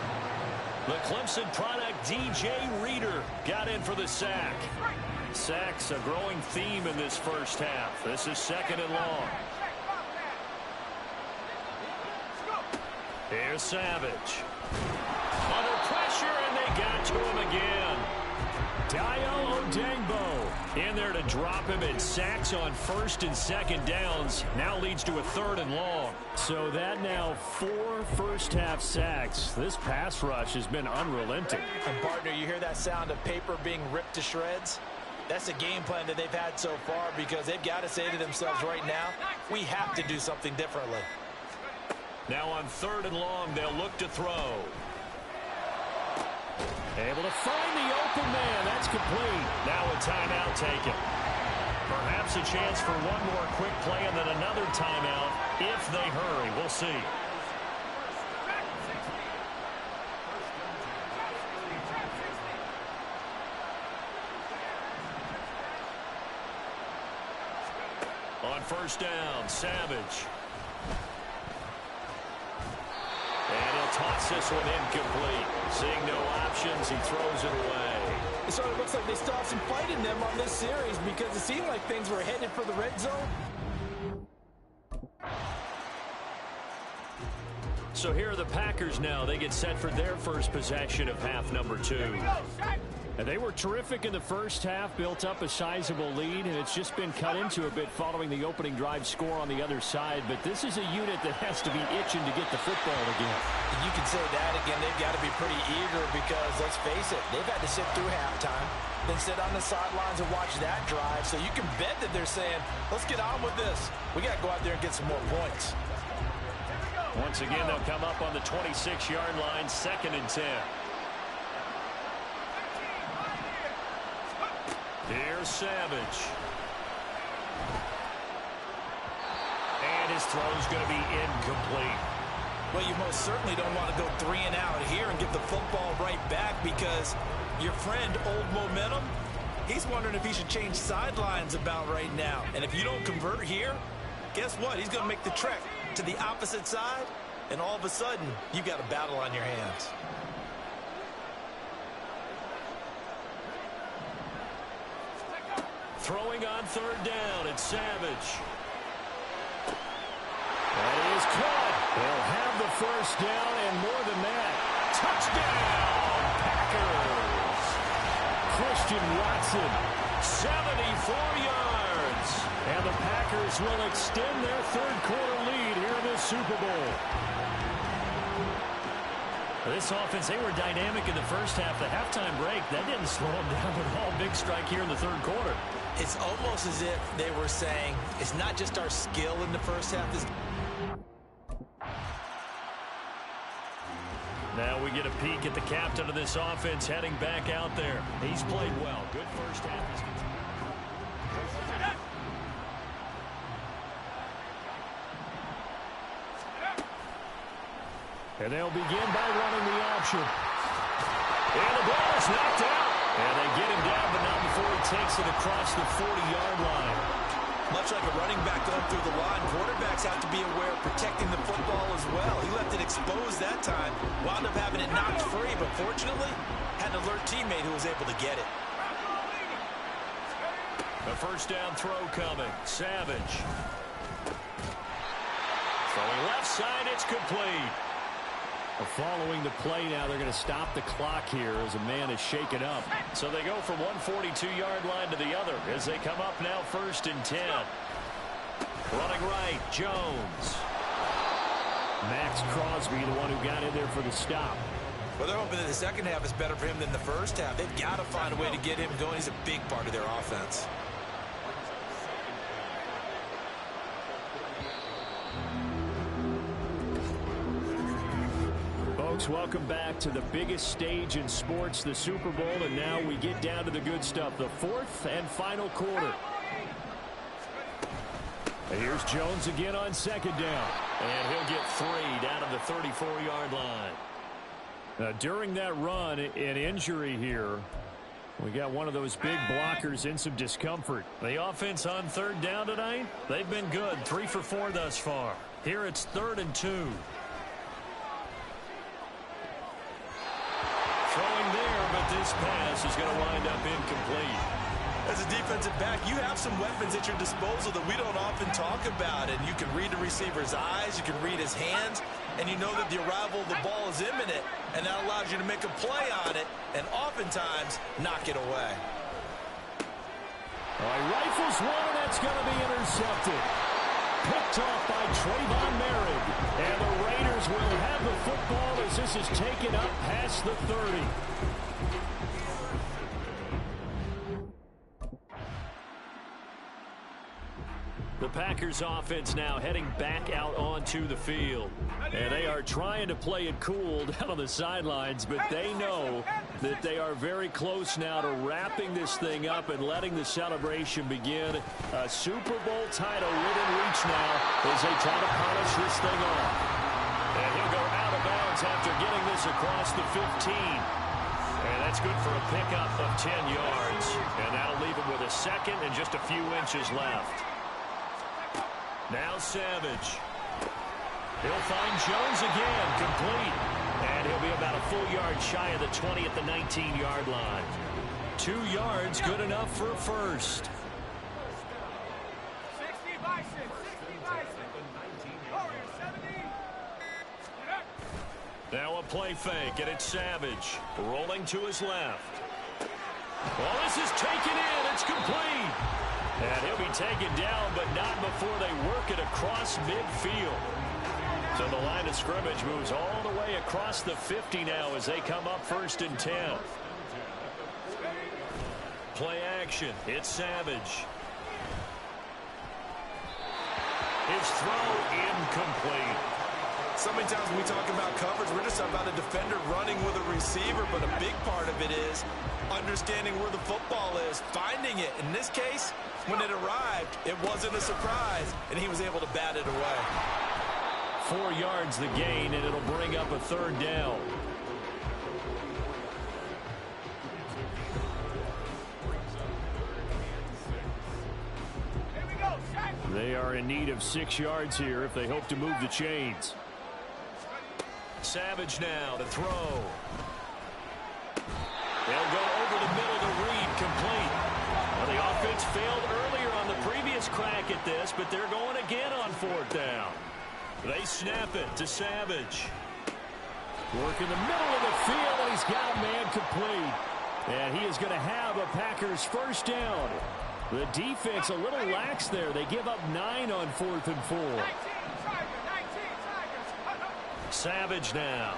The Clemson product, DJ Reader, got in for the sack. Sacks a growing theme in this first half. This is second and long. Here's Savage. Under pressure, and they got to him again. Dayo Odeyingbo in there to drop him, and sacks on first and second downs now leads to a third and long. So that now 4 first-half sacks. This pass rush has been unrelenting. And, partner, you hear that sound of paper being ripped to shreds? That's the game plan that they've had so far, because they've got to say to themselves right now, we have to do something differently. Now on third and long, they'll look to throw. Able to find the open man. That's complete. Now a timeout taken. Perhaps a chance for one more quick play and then another timeout if they hurry. We'll see. On first down, Savage. And he'll toss this one incomplete. Seeing no options, he throws it away. It sort of looks like they still have some fight in them on this series, because it seemed like things were headed for the red zone. So here are the Packers now. They get set for their first possession of half number 2. And they were terrific in the first half, built up a sizable lead, and it's just been cut into a bit following the opening drive score on the other side. But this is a unit that has to be itching to get the football again. You can say that again. They've got to be pretty eager, because, let's face it, they've had to sit through halftime, then sit on the sidelines and watch that drive. So you can bet that they're saying, let's get on with this. We got to go out there and get some more points. Once again, they'll come up on the 26-yard line, second and 10. Here's Savage. And his throw's going to be incomplete. Well, you most certainly don't want to go 3 and out here and get the football right back, because your friend, Old Momentum, he's wondering if he should change sidelines about right now. And if you don't convert here, guess what? He's going to make the trek to the opposite side, and all of a sudden, you've got a battle on your hands. Throwing on third down, it's Savage. That is caught. They'll have the first down, and more than that. Touchdown, Packers. Christian Watson, 74 yards. And the Packers will extend their third-quarter lead here in this Super Bowl. This offense, they were dynamic in the first half. The halftime break, that didn't slow them down at all. Big strike here in the third quarter. It's almost as if they were saying, it's not just our skill in the first half. Now we get a peek at the captain of this offense heading back out there. He's played well. Good first half. And they'll begin by running the option. And the ball is knocked out. And they get him down, but not before he takes it across the 40-yard line. Much like a running back going through the line, quarterbacks have to be aware of protecting the football as well. He left it exposed that time, wound up having it knocked free, but fortunately, had an alert teammate who was able to get it. A first down throw coming. Savage. Throwing left side, it's complete. Following the play now, they're going to stop the clock here as a man is shaken up. So they go from one 42-yard line to the other as they come up now 1st and 10. Running right, Jones. Max Crosby, the one who got in there for the stop. Well, they're hoping that the second half is better for him than the first half. They've got to find a way to get him going. He's a big part of their offense. Welcome back to the biggest stage in sports, the Super Bowl, and now we get down to the good stuff, the 4th and final quarter. And here's Jones again on 2nd down. And he'll get 3 down to the 34-yard line. Now, during that run, an injury here. We got one of those big blockers in some discomfort. The offense on 3rd down tonight, they've been good, 3 for 4 thus far. Here it's 3rd and 2. Throwing there, but this pass is going to wind up incomplete. As a defensive back, you have some weapons at your disposal that we don't often talk about. And you can read the receiver's eyes, you can read his hands, and you know that the arrival of the ball is imminent. And that allows you to make a play on it and oftentimes knock it away. All right, rifles one, and that's going to be intercepted. Picked off by Trayvon Merritt. And the Raiders will have the football as this is taken up past the 30. The Packers offense now heading back out onto the field. And they are trying to play it cool down on the sidelines, but they know that they are very close now to wrapping this thing up and letting the celebration begin. A Super Bowl title within reach now as they try to polish this thing off. And he'll go out of bounds after getting this across the 15. And that's good for a pickup of 10 yards. And that'll leave him with a second and just a few inches left. Now Savage. He'll find Jones again, complete. And he'll be about a full yard shy of the 20 at the 19-yard line. 2 yards, good enough for a first. 60 Bison, 60 Bison. Warriors 70. Now a play fake, and it's Savage. Rolling to his left. Well, this is taken in. It's complete. And he'll be taken down, but not before they work it across midfield. So the line of scrimmage moves all the way across the 50 now as they come up 1st and 10. Play action. It's Savage. His throw incomplete. So many times when we talk about coverage, we're just about a defender running with a receiver, but a big part of it is understanding where the football is, finding it. In this case, when it arrived, it wasn't a surprise, and he was able to bat it away. 4 yards the gain, and it'll bring up a 3rd down. They are in need of 6 yards here if they hope to move the chains. Savage now to throw. They'll go over the middle to Reed, complete. Well, the offense failed earlier on the previous crack at this, but they're going again on 4th down. They snap it to Savage. Work in the middle of the field, and he's got a man complete. And he is going to have a Packers first down. The defense a little lax there. They give up 9 on 4th and 4. 19 Tigers. Savage now.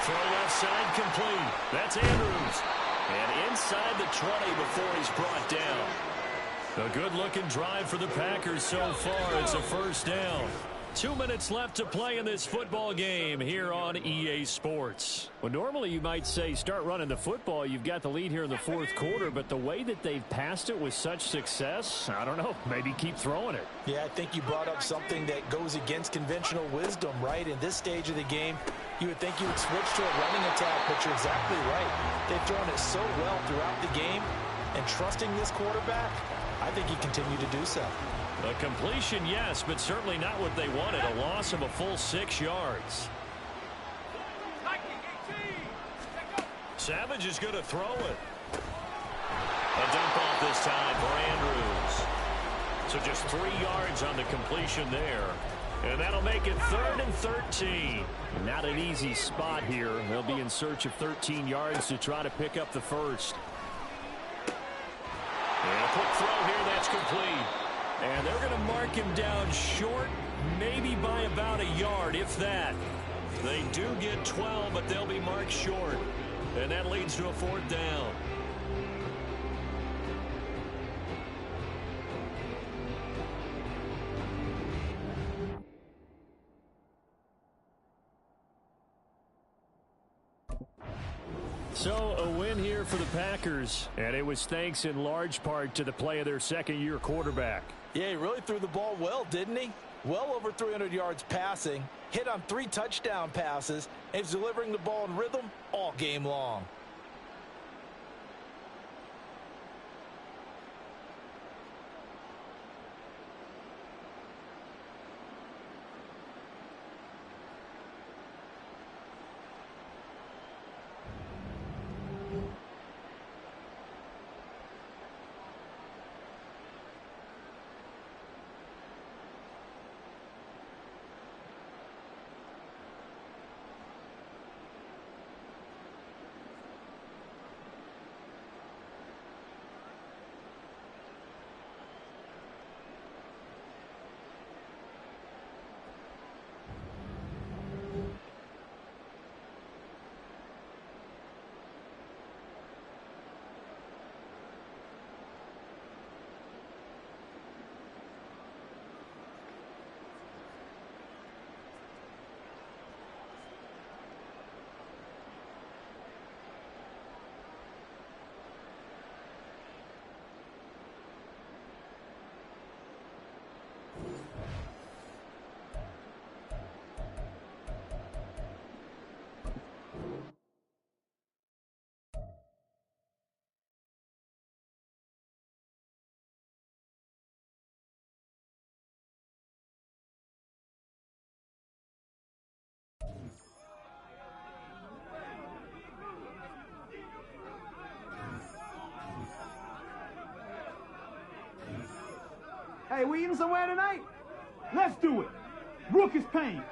Throw left side complete. That's Andrews. And inside the 20 before he's brought down. A good-looking drive for the Packers so far. It's a first down. 2 minutes left to play in this football game here on EA Sports. Well, normally you might say start running the football. You've got the lead here in the fourth quarter, but the way that they've passed it with such success, I don't know, maybe keep throwing it. Yeah, I think you brought up something that goes against conventional wisdom, right? In this stage of the game, you would think you would switch to a running attack, but you're exactly right. They've thrown it so well throughout the game, and trusting this quarterback, I think he continued to do so. A completion, yes, but certainly not what they wanted. A loss of a full 6 yards. Savage is going to throw it. A dump off this time for Andrews. So just 3 yards on the completion there. And that'll make it 3rd and 13. Not an easy spot here. They'll be in search of 13 yards to try to pick up the first. And a quick throw here, that's complete. And they're going to mark him down short, maybe by about a yard, if that. They do get 12, but they'll be marked short. And that leads to a 4th down. So a win here for the Packers, and it was thanks in large part to the play of their second-year quarterback. Yeah, he really threw the ball well, didn't he? Well over 300 yards passing, hit on 3 touchdown passes, and he's delivering the ball in rhythm all game long. Hey, we eating somewhere tonight? Let's do it. Rook is paying.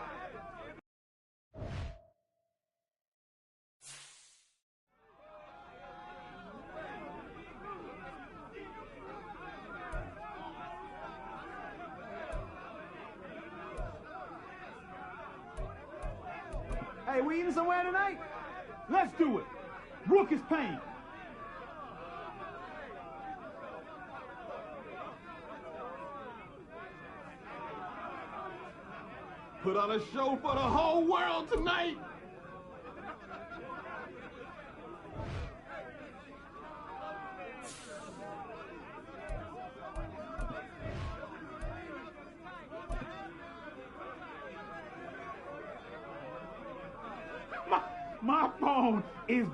Hey, we eating somewhere tonight? Let's do it. Rook is paying. Put on a show for the whole world tonight. My phone is